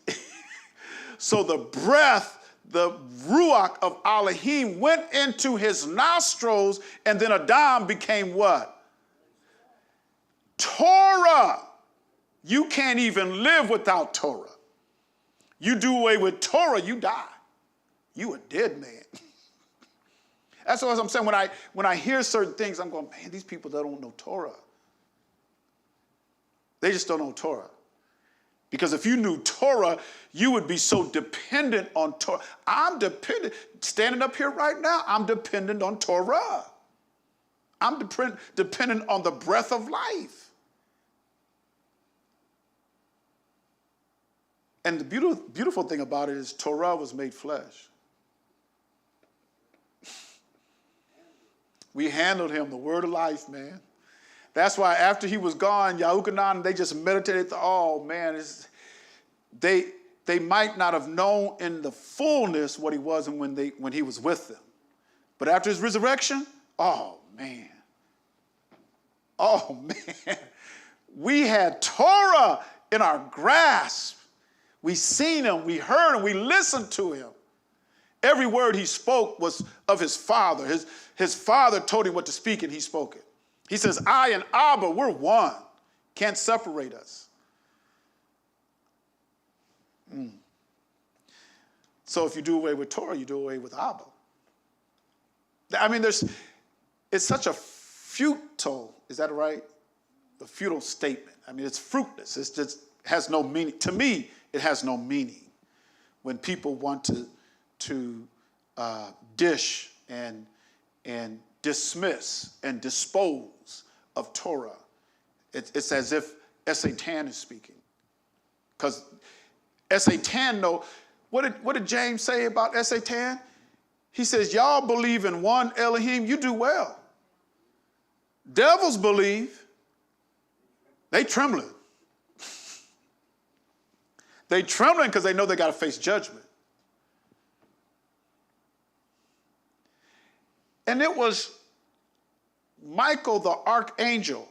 Speaker 1: So the breath, the ruach of Elohim went into his nostrils, and then Adam became what? Torah. You can't even live without Torah. You do away with Torah, you die. You a dead man. That's what I'm saying. When I hear certain things, I'm going, man, these people don't know Torah. They just don't know Torah. Because if you knew Torah, you would be so dependent on Torah. I'm dependent. Standing up here right now, I'm dependent on Torah. I'm dependent on the breath of life. And the beautiful thing about it is Torah was made flesh. We handled him, the word of life, man. That's why after he was gone, Yahukanan, they just meditated, oh man, they might not have known in the fullness what he was when he was with them. But after his resurrection, oh man, we had Torah in our grasp. We seen him, we heard him, we listened to him. Every word he spoke was of his father. His father told him what to speak, and he spoke it. He says, I and Abba, we're one. Can't separate us. So if you do away with Torah, you do away with Abba. I mean, it's such a futile, is that right? A futile statement. I mean, it's fruitless. It just has no meaning. To me, it has no meaning when people want to dish and dismiss and dispose of Torah. It's as if Satan is speaking. Because Satan what did James say about Satan? He says, y'all believe in one Elohim, you do well. Devils believe, they trembling. They trembling because they know they got to face judgment. And it was Michael the archangel.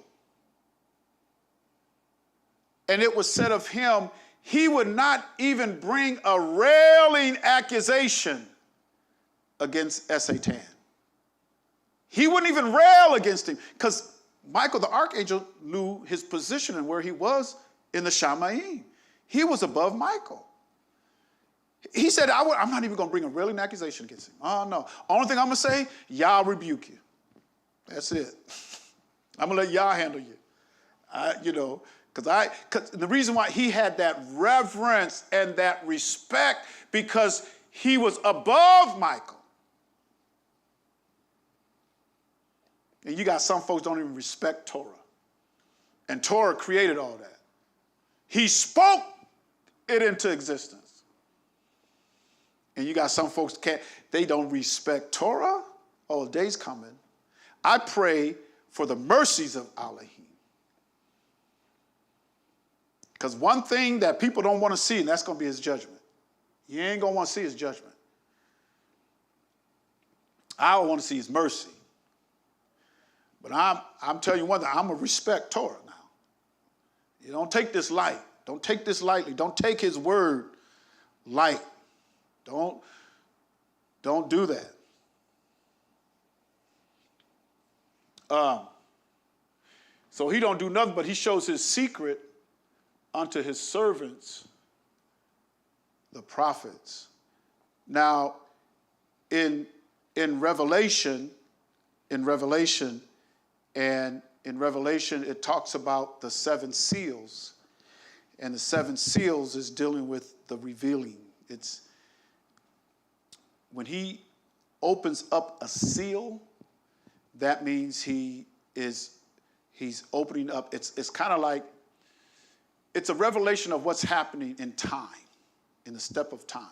Speaker 1: And it was said of him, he would not even bring a railing accusation against Satan. He wouldn't even rail against him because Michael the archangel knew his position and where he was in the Shamayim. He was above Michael. He said, I'm not even going to bring a railing accusation against him. Oh, no. Only thing I'm going to say, Yah rebuke you. That's it. I'm going to let Yah handle you. Because the reason why he had that reverence and that respect, because He was above Michael. And you got some folks don't even respect Torah. And Torah created all that. He spoke it into existence. And you got some folks they don't respect Torah. Oh, the day's coming. I pray for the mercies of Elohim. Because one thing that people don't want to see, and that's going to be his judgment. You ain't going to want to see his judgment. I want to see his mercy. But I'm telling you one thing, I'm going to respect Torah now. You don't take this light. Don't take this lightly. Don't take his word light. Don't do that. So he don't do nothing, but he shows his secret unto his servants, the prophets. Now, in Revelation, it talks about the seven seals. And the seven seals is dealing with the revealing. It's when opens up a seal, that means he's opening up. It's kind of like, it's a revelation of what's happening in time, in the step of time.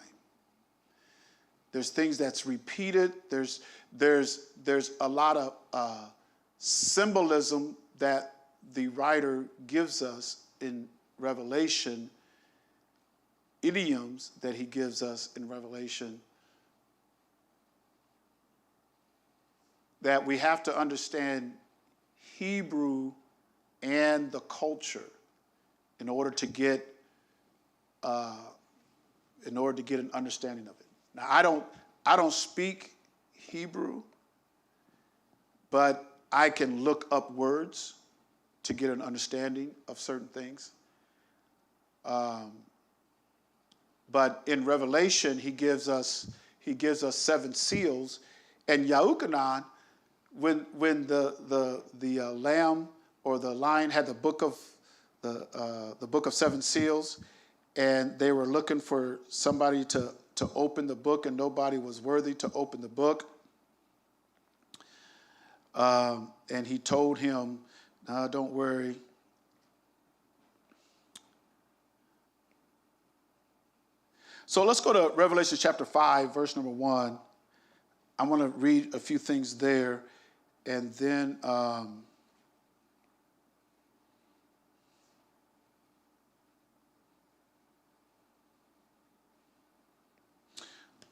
Speaker 1: There's things that's repeated. There's a lot of symbolism that the writer gives us in Revelation, idioms that he gives us in Revelation, that we have to understand Hebrew and the culture in order to get an understanding of it. Now, I don't speak Hebrew, but I can look up words to get an understanding of certain things. But in Revelation, he gives us 7 seals, and Yahuchanan, when the lamb or the lion had the book of 7 seals, and they were looking for somebody to open the book, and nobody was worthy to open the book. And he told him, "No, don't worry. So let's go to Revelation chapter 5, verse number 1. I want to read a few things there, and then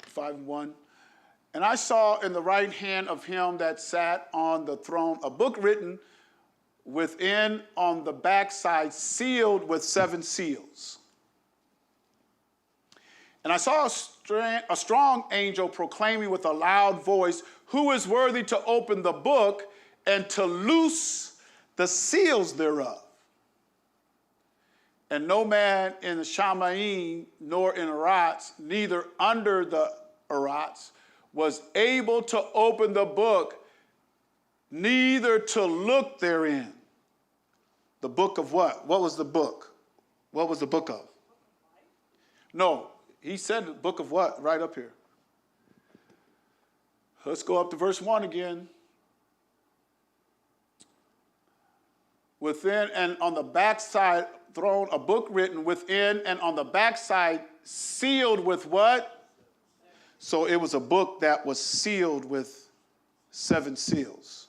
Speaker 1: 5:1. And I saw in the right hand of him that sat on the throne a book written within on the backside, sealed with 7 seals. And I saw a strong angel proclaiming with a loud voice, "Who is worthy to open the book and to loose the seals thereof?" And no man in the Shamaim, nor in Arats, neither under the Arats, was able to open the book, neither to look therein. The book of what? What was the book? What was the book of? No, he said the book of what? Right up here. Let's go up to verse 1 again. Within and on the backside throne, a book written within and on the backside, sealed with what? So it was a book that was sealed with 7 seals.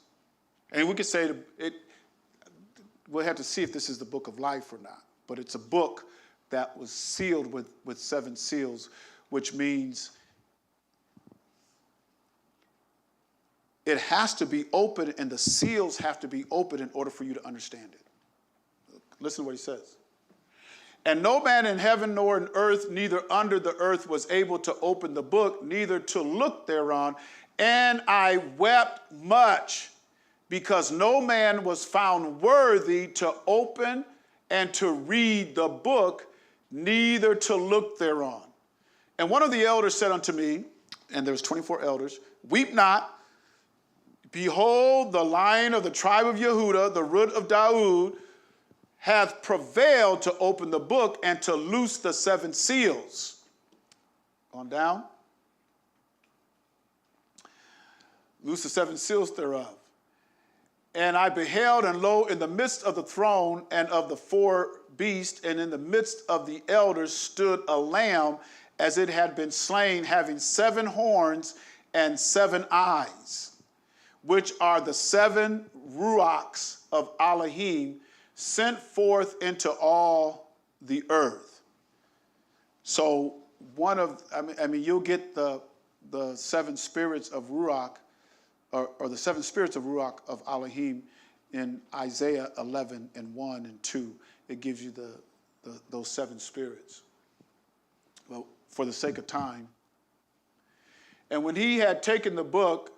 Speaker 1: And we could say we'll have to see if this is the book of life or not. But it's a book that was sealed with 7 seals, which means it has to be open, and the seals have to be open in order for you to understand it. Listen to what he says. And no man in heaven nor in earth, neither under the earth, was able to open the book, neither to look thereon. And I wept much, because no man was found worthy to open and to read the book, neither to look thereon. And one of the elders said unto me, and there was 24 elders, "Weep not. Behold, the Lion of the tribe of Yehudah, the root of Daud, hath prevailed to open the book and to loose the 7 seals." On down. loose the seven seals thereof. And I beheld, and lo, in the midst of the throne and of the four beasts, and in the midst of the elders stood a lamb, as it had been slain, having 7 horns and 7 eyes, which are the 7 ruachs of Elohim, sent forth into all the earth. So you'll get the 7 spirits of ruach, or the 7 spirits of ruach of Elohim in Isaiah 11 and 1 and 2. It gives you those 7 spirits. Well, for the sake of time. And when he had taken the book,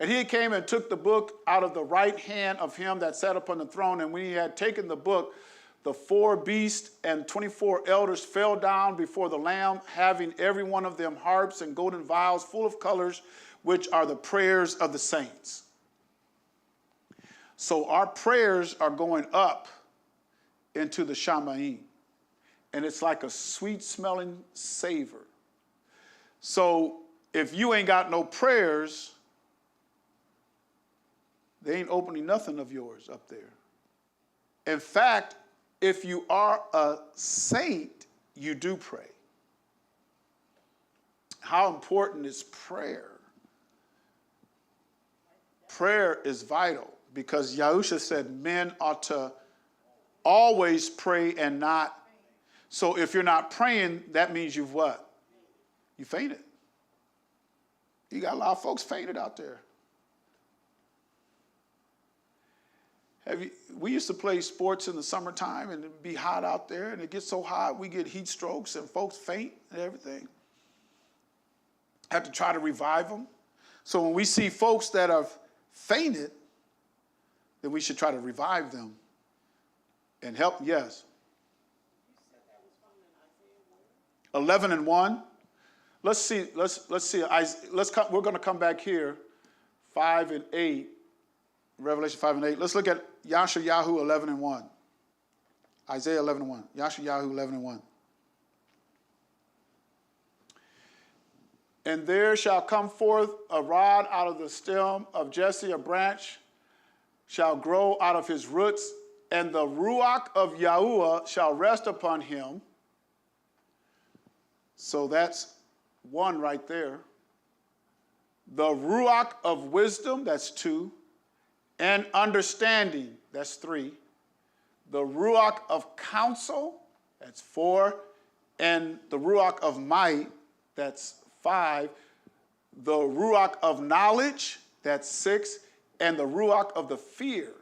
Speaker 1: and he came and took the book out of the right hand of him that sat upon the throne, and when he had taken the book, the 4 beasts and 24 elders fell down before the Lamb, having every one of them harps and golden vials full of colors, which are the prayers of the saints. So our prayers are going up into the Shamayim. And it's like a sweet-smelling savor. So if you ain't got no prayers, they ain't opening nothing of yours up there. In fact, if you are a saint, you do pray. How important is prayer? Prayer is vital, because Yahusha said men ought to always pray and not. So if you're not praying, that means you've what? You fainted. You got a lot of folks fainted out there. We used to play sports in the summertime, and it'd be hot out there, and it gets so hot we get heat strokes and folks faint and everything. Have to try to revive them. So when we see folks that have fainted, then we should try to revive them and help. Yes. 11 and 1. Let's see. We're going to come back here. 5 and 8. Revelation 5 and 8. Let's look at Yashayahu 11 and 1. Isaiah 11 and 1. Yashayahu 11 and 1. And there shall come forth a rod out of the stem of Jesse, a branch shall grow out of his roots, and the ruach of Yahuwah shall rest upon him. So that's 1 right there. The ruach of wisdom, that's 2. And understanding, that's 3. The ruach of counsel, that's 4. And the ruach of might, that's 5. The ruach of knowledge, that's 6. And the ruach of the fear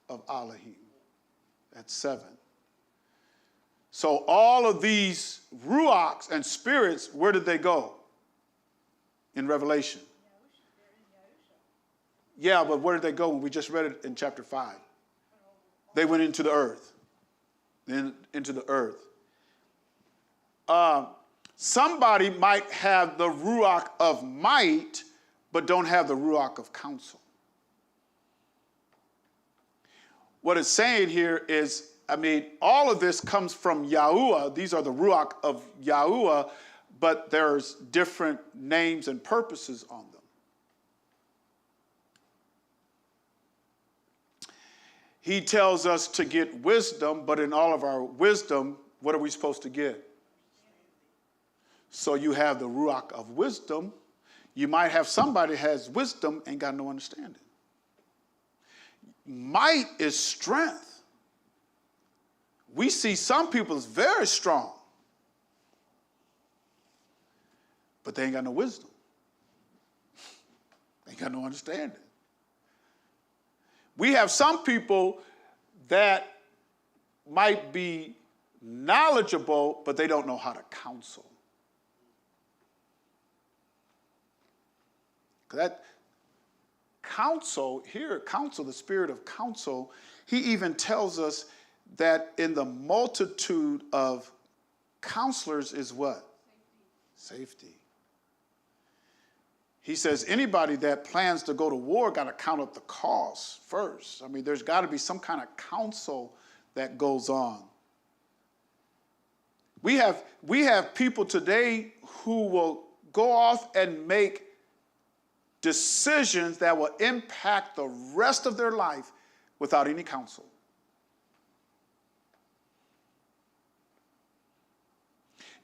Speaker 1: of Elohim, that's 7. So all of these ruachs and spirits, where did they go in Revelation? Yeah, but where did they go when we just read it in chapter 5? They went into the earth. Then into the earth. Somebody might have the ruach of might, but don't have the ruach of counsel. What it's saying here is, all of this comes from Yahuwah. These are the ruach of Yahuwah, but there's different names and purposes on them. He tells us to get wisdom, but in all of our wisdom, what are we supposed to get? So you have the ruach of wisdom. You might have somebody who has wisdom and got no understanding. Might is strength. We see some people is very strong, but they ain't got no wisdom. They ain't got no understanding. We have some people that might be knowledgeable, but they don't know how to counsel. That counsel, here, counsel, the spirit of counsel, he even tells us that in the multitude of counselors is what? Safety. He says anybody that plans to go to war got to count up the costs first. There's got to be some kind of counsel that goes on. We have people today who will go off and make decisions that will impact the rest of their life without any counsel.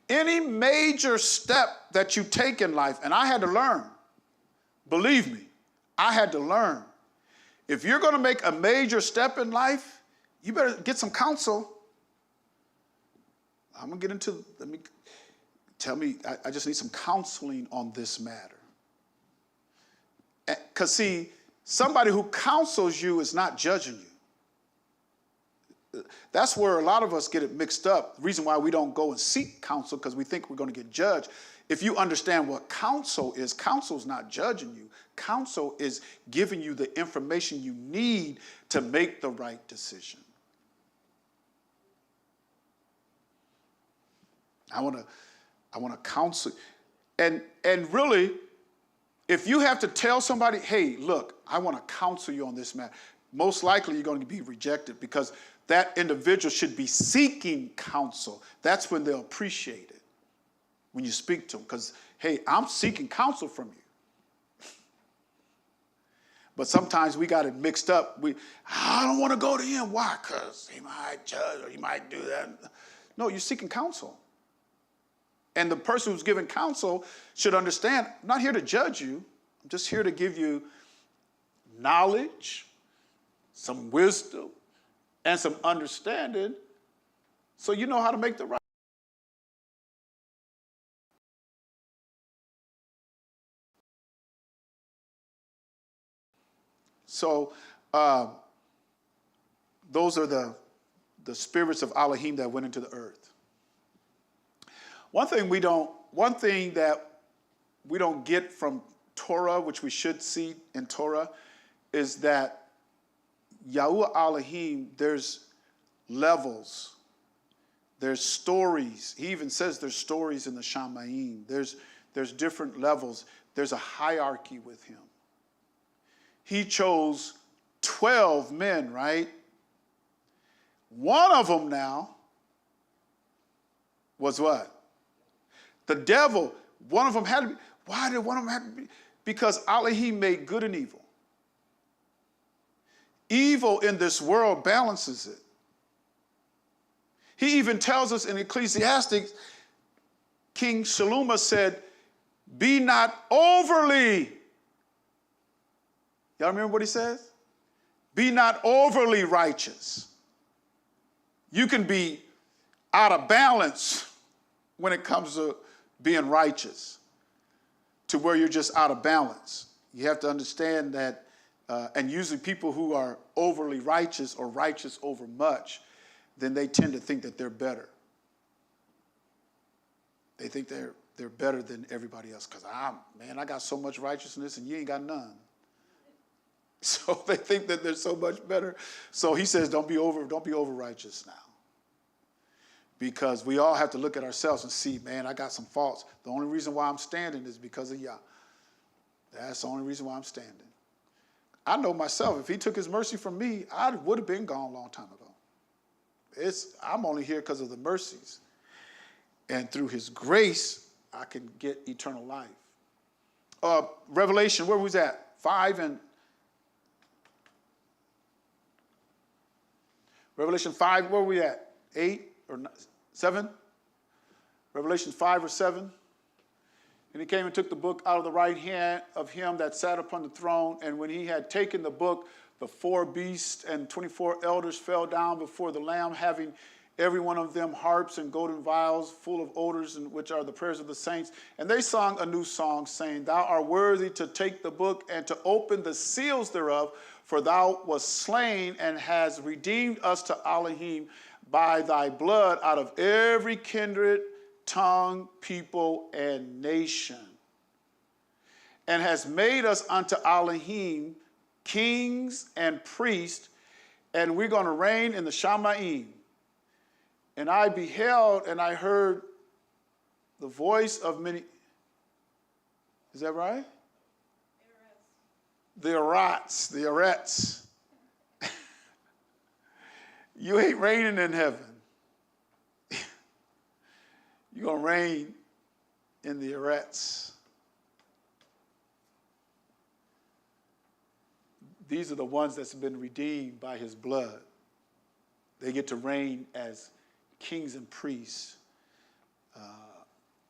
Speaker 1: Any major step that you take in life, and I had to learn, believe me, I had to learn. If you're going to make a major step in life, you better get some counsel. I'm going to get into, I just need some counseling on this matter. Because see, somebody who counsels you is not judging you. That's where a lot of us get it mixed up. The reason why we don't go and seek counsel, because we think we're going to get judged. If you understand what counsel is not judging you. Counsel is giving you the information you need to make the right decision. I want to counsel. And really, if you have to tell somebody, hey, look, I want to counsel you on this matter, most likely you're going to be rejected because that individual should be seeking counsel. That's when they'll appreciate it, when you speak to them. Because, hey, I'm seeking counsel from you. But sometimes we got it mixed up. I don't want to go to him. Why? Because he might judge or he might do that. No, you're seeking counsel. And the person who's giving counsel should understand, I'm not here to judge you. I'm just here to give you knowledge, some wisdom, and some understanding so you know how to make the right. So those are the spirits of Elohim that went into the earth. One thing that we don't get from Torah, which we should see in Torah, is that Yahuwah Elohim, there's levels, there's stories. He even says there's stories in the Shamayim. There's different levels. There's a hierarchy with him. He chose 12 men, right? One of them now was what? The devil. One of them had to be. Why did one of them have to be? Because Elohim made good and evil. Evil in this world balances it. He even tells us in Ecclesiastes, King Shalom said, be not overly. Y'all remember what he says? Be not overly righteous. You can be out of balance when it comes to being righteous, to where you're just out of balance. You have to understand that, and usually people who are overly righteous or righteous over much, then they tend to think that they're better. They think they're better than everybody else because I got so much righteousness and you ain't got none. So they think that they're so much better. So he says, don't be over righteous now. Because we all have to look at ourselves and see, man, I got some faults. The only reason why I'm standing is because of Yah. That's the only reason why I'm standing. I know myself, if he took his mercy from me, I would have been gone a long time ago. I'm only here because of the mercies. And through his grace, I can get eternal life. Revelation, where was that? 5 and... Revelation 5, where were we at? 8 or 7? Revelation 5 or 7. And he came and took the book out of the right hand of him that sat upon the throne. And when he had taken the book, the 4 beasts and 24 elders fell down before the Lamb, having every one of them harps and golden vials full of odors, which are the prayers of the saints. And they sung a new song, saying, Thou art worthy to take the book and to open the seals thereof, for thou wast slain and hast redeemed us to Elohim by thy blood out of every kindred, tongue, people, and nation, and has made us unto Elohim kings and priests, and we're going to reign in the Shamayim. And I beheld and I heard the voice of many. Is that right? The Arats. You ain't reigning in heaven. You're going to reign in the Arats. these are the ones that's been redeemed by his blood. They get to reign as kings and priests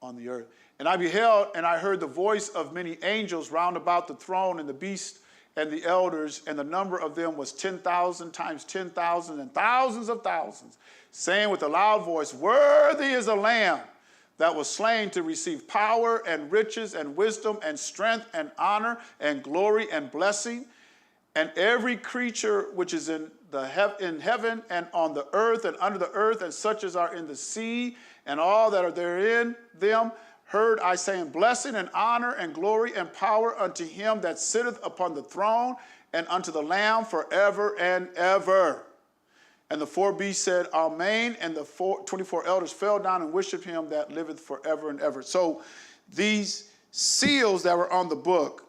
Speaker 1: on the earth. And I beheld, and I heard the voice of many angels round about the throne, and the beast and the elders, and the number of them was 10,000 times 10,000 and thousands of thousands, saying with a loud voice, worthy is the Lamb that was slain to receive power and riches and wisdom and strength and honor and glory and blessing. And every creature which is in heaven and on the earth and under the earth, and such as are in the sea, and all that are therein, them heard I saying, blessing and honor and glory and power unto him that sitteth upon the throne and unto the Lamb forever and ever. And the four beasts said, Amen. And the 24 elders fell down and worshiped him that liveth forever and ever. So these seals that were on the book,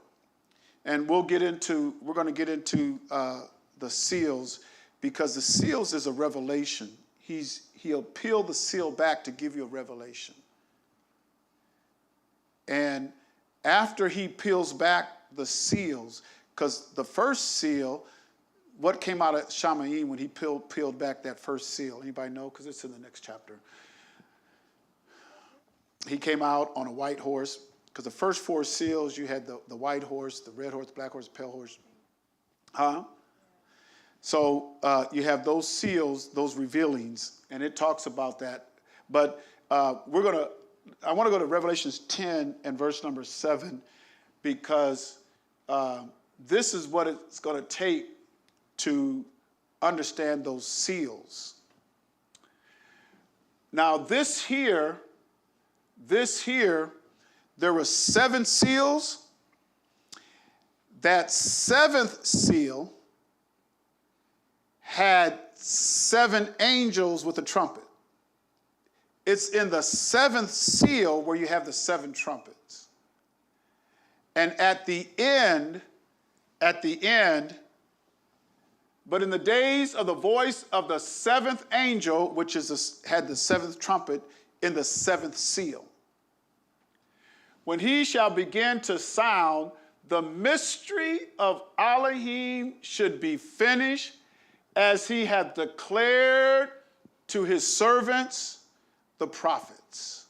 Speaker 1: and we're going to get into the seals, because the seals is a revelation. He'll peel the seal back to give you a revelation. And after he peels back the seals, because the first seal, what came out of Shamayim when he peeled back that first seal? Anybody know? Because it's in the next chapter. He came out on a white horse, because the first four seals, you had the white horse, the red horse, the black horse, the pale horse. So you have those seals, those revealings, and it talks about that. But I want to go to Revelations 10 and verse number 7, because this is what it's going to take to understand those seals. Now this here, there were 7 seals. That 7th seal had 7 angels with a trumpet. It's in the 7th seal where you have the 7 trumpets. And at the end, but in the days of the voice of the 7th angel, which had the 7th trumpet, in the 7th seal, when he shall begin to sound, the mystery of Elohim should be finished, as he hath declared to his servants, the prophets.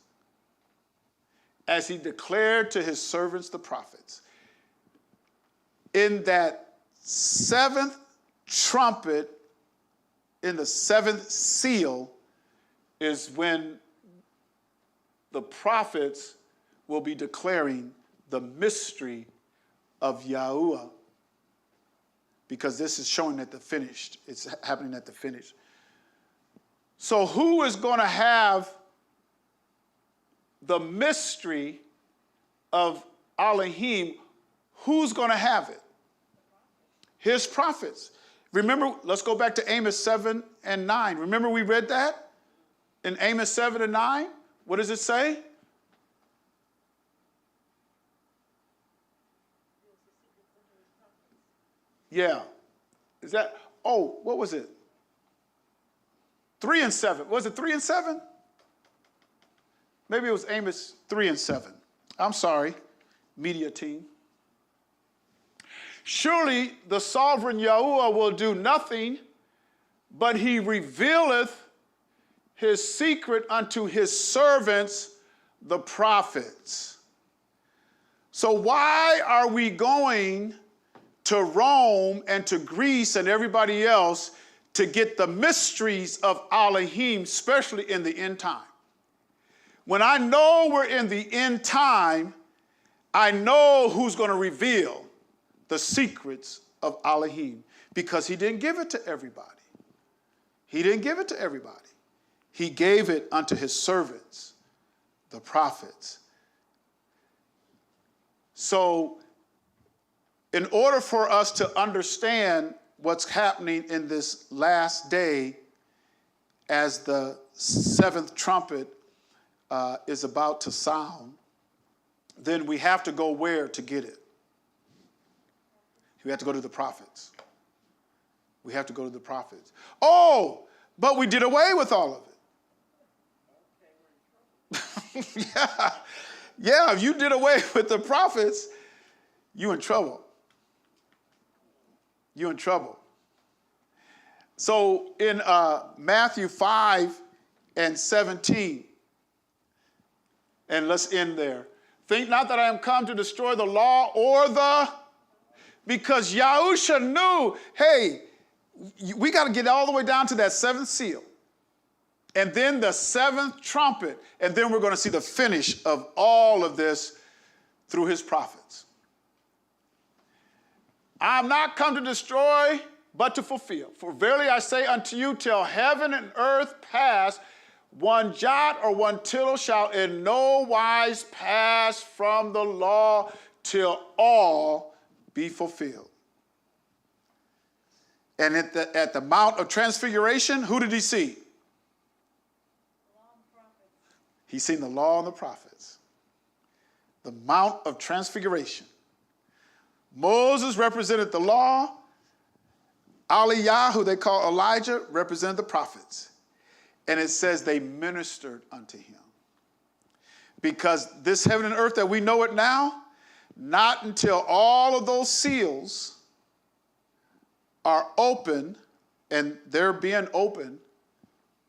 Speaker 1: As he declared to his servants, the prophets. In that 7th trumpet, in the 7th seal, is when the prophets will be declaring the mystery of Yahuwah, because this is showing at the finished. It's happening at the finish. So who is going to have the mystery of Elohim? Who's going to have it? His prophets. Remember, let's go back to Amos 7 and 9. Remember we read that? In Amos 7 and 9? What does it say? Yeah. Is that, what was it? 3 and 7. Was it 3 and 7? Maybe it was Amos 3 and 7. I'm sorry, media team. Surely the sovereign Yahuwah will do nothing, but he revealeth his secret unto his servants, the prophets. So why are we going to Rome and to Greece and everybody else to get the mysteries of Elohim, especially in the end time? When I know we're in the end time, I know who's going to reveal the secrets of Elohim, because he didn't give it to everybody. He didn't give it to everybody. He gave it unto his servants, the prophets. So in order for us to understand what's happening in this last day, as the 7th trumpet is about to sound, then we have to go where to get it? We have to go to the prophets. We have to go to the prophets. Oh, but we did away with all of it. Yeah, if you did away with the prophets, you in trouble. you're in trouble. So in Matthew 5:17, and let's end there. Think not that I am come to destroy the law or because Yahusha knew, hey, we got to get all the way down to that seventh seal. And then the seventh trumpet. And then we're going to see the finish of all of this through his prophets. I am not come to destroy, but to fulfill. For verily I say unto you, till heaven and earth pass, one jot or one tittle shall in no wise pass from the law till all be fulfilled. And at the Mount of Transfiguration, who did he see? He's seen the law and the prophets. The Mount of Transfiguration. Moses represented the law. Aliyah, who they call Elijah, represented the prophets. And it says they ministered unto him. Because this heaven and earth that we know it now, not until all of those seals are open, and they're being open,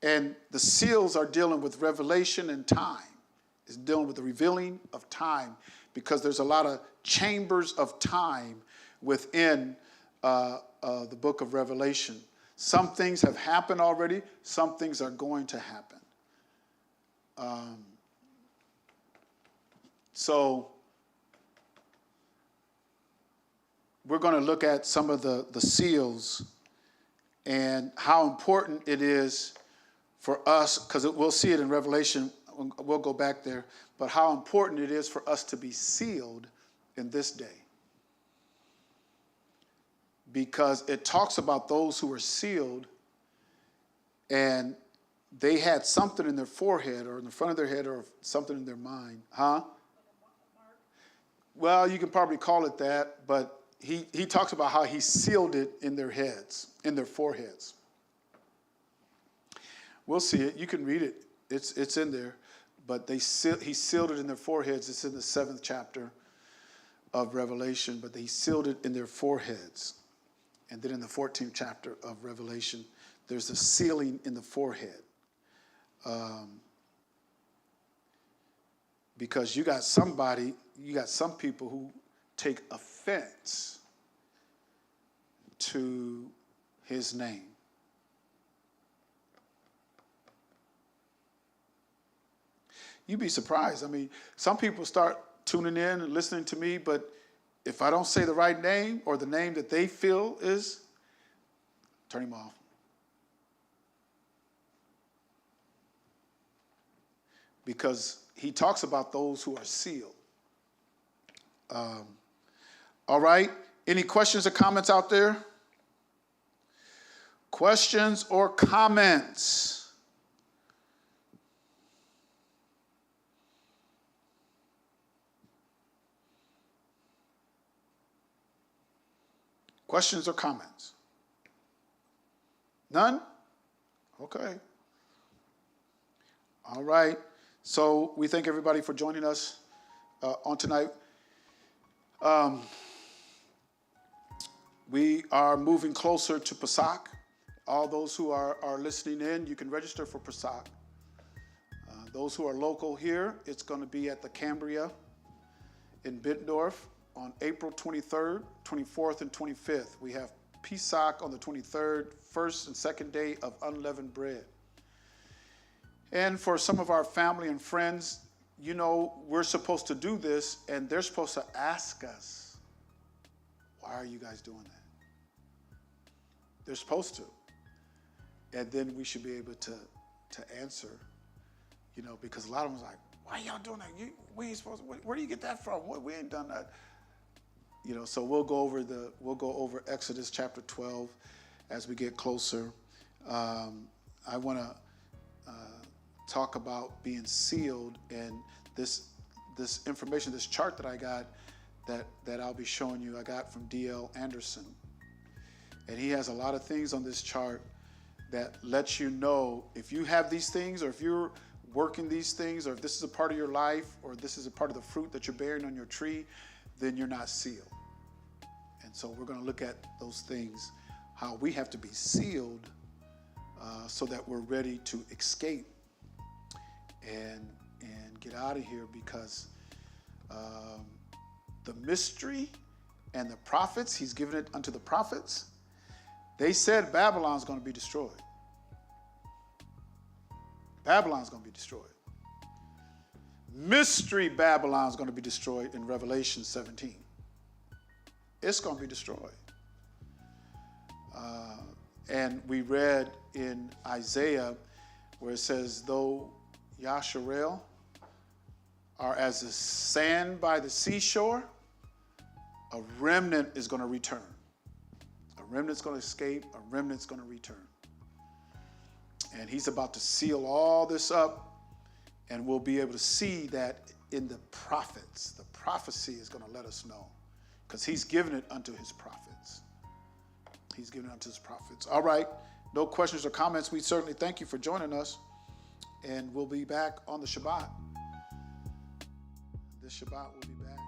Speaker 1: and the seals are dealing with revelation and time. It's dealing with the revealing of time, because there's a lot of chambers of time within the book of Revelation. Some things have happened already. Some things are going to happen. So we're going to look at some of the seals and how important it is for us, because we'll see it in Revelation. We'll go back there. But how important it is for us to be sealed in this day. Because it talks about those who were sealed and they had something in their forehead or in the front of their head or something in their mind. Huh? Well, you can probably call it that, but he talks about how he sealed it in their heads, in their foreheads. We'll see it. You can read it. It's in there. But he sealed it in their foreheads. It's in the 7th chapter of Revelation. But he sealed it in their foreheads. And then in the 14th chapter of Revelation, there's a sealing in the forehead. Because you got some people who take offense to his name. You'd be surprised. I mean, some people start tuning in and listening to me, but if I don't say the right name or the name that they feel is, turn him off. Because he talks about those who are sealed. All right. Any questions or comments out there? Questions or comments? Questions or comments? None? Okay. All right. So we thank everybody for joining us on tonight. We are moving closer to Pesach. All those who are listening in, you can register for Pesach. Those who are local here, it's going to be at the Cambria in Bittendorf on April 23rd, 24th, and 25th. We have Pesach on the 23rd, first and second day of unleavened bread. And for some of our family and friends, you know, we're supposed to do this, and they're supposed to ask us, why are you guys doing that? They're supposed to. And then we should be able to answer, you know, because a lot of them are like, why y'all doing that? We ain't supposed to, where do you get that from? We ain't done that. You know, so we'll go over Exodus chapter 12 as we get closer. I want to talk about being sealed, and this information, this chart that I got that I'll be showing you, I got from D.L. Anderson. And he has a lot of things on this chart that lets you know if you have these things, or if you're working these things, or if this is a part of your life, or this is a part of the fruit that you're bearing on your tree, then you're not sealed. And so we're going to look at those things, how we have to be sealed so that we're ready to escape and get out of here, because the mystery and the prophets, he's given it unto the prophets. They said Babylon's going to be destroyed. Babylon's going to be destroyed. Mystery Babylon's going to be destroyed in Revelation 17. It's going to be destroyed. And we read in Isaiah where it says, though Yasharel are as the sand by the seashore, a remnant is going to return. A remnant's going to escape, a remnant's going to return. And he's about to seal all this up, and we'll be able to see that in the prophets. The prophecy is going to let us know, because he's given it unto his prophets. He's given it unto his prophets. All right, no questions or comments. We certainly thank you for joining us, and we'll be back on the Shabbat. This Shabbat we'll be back.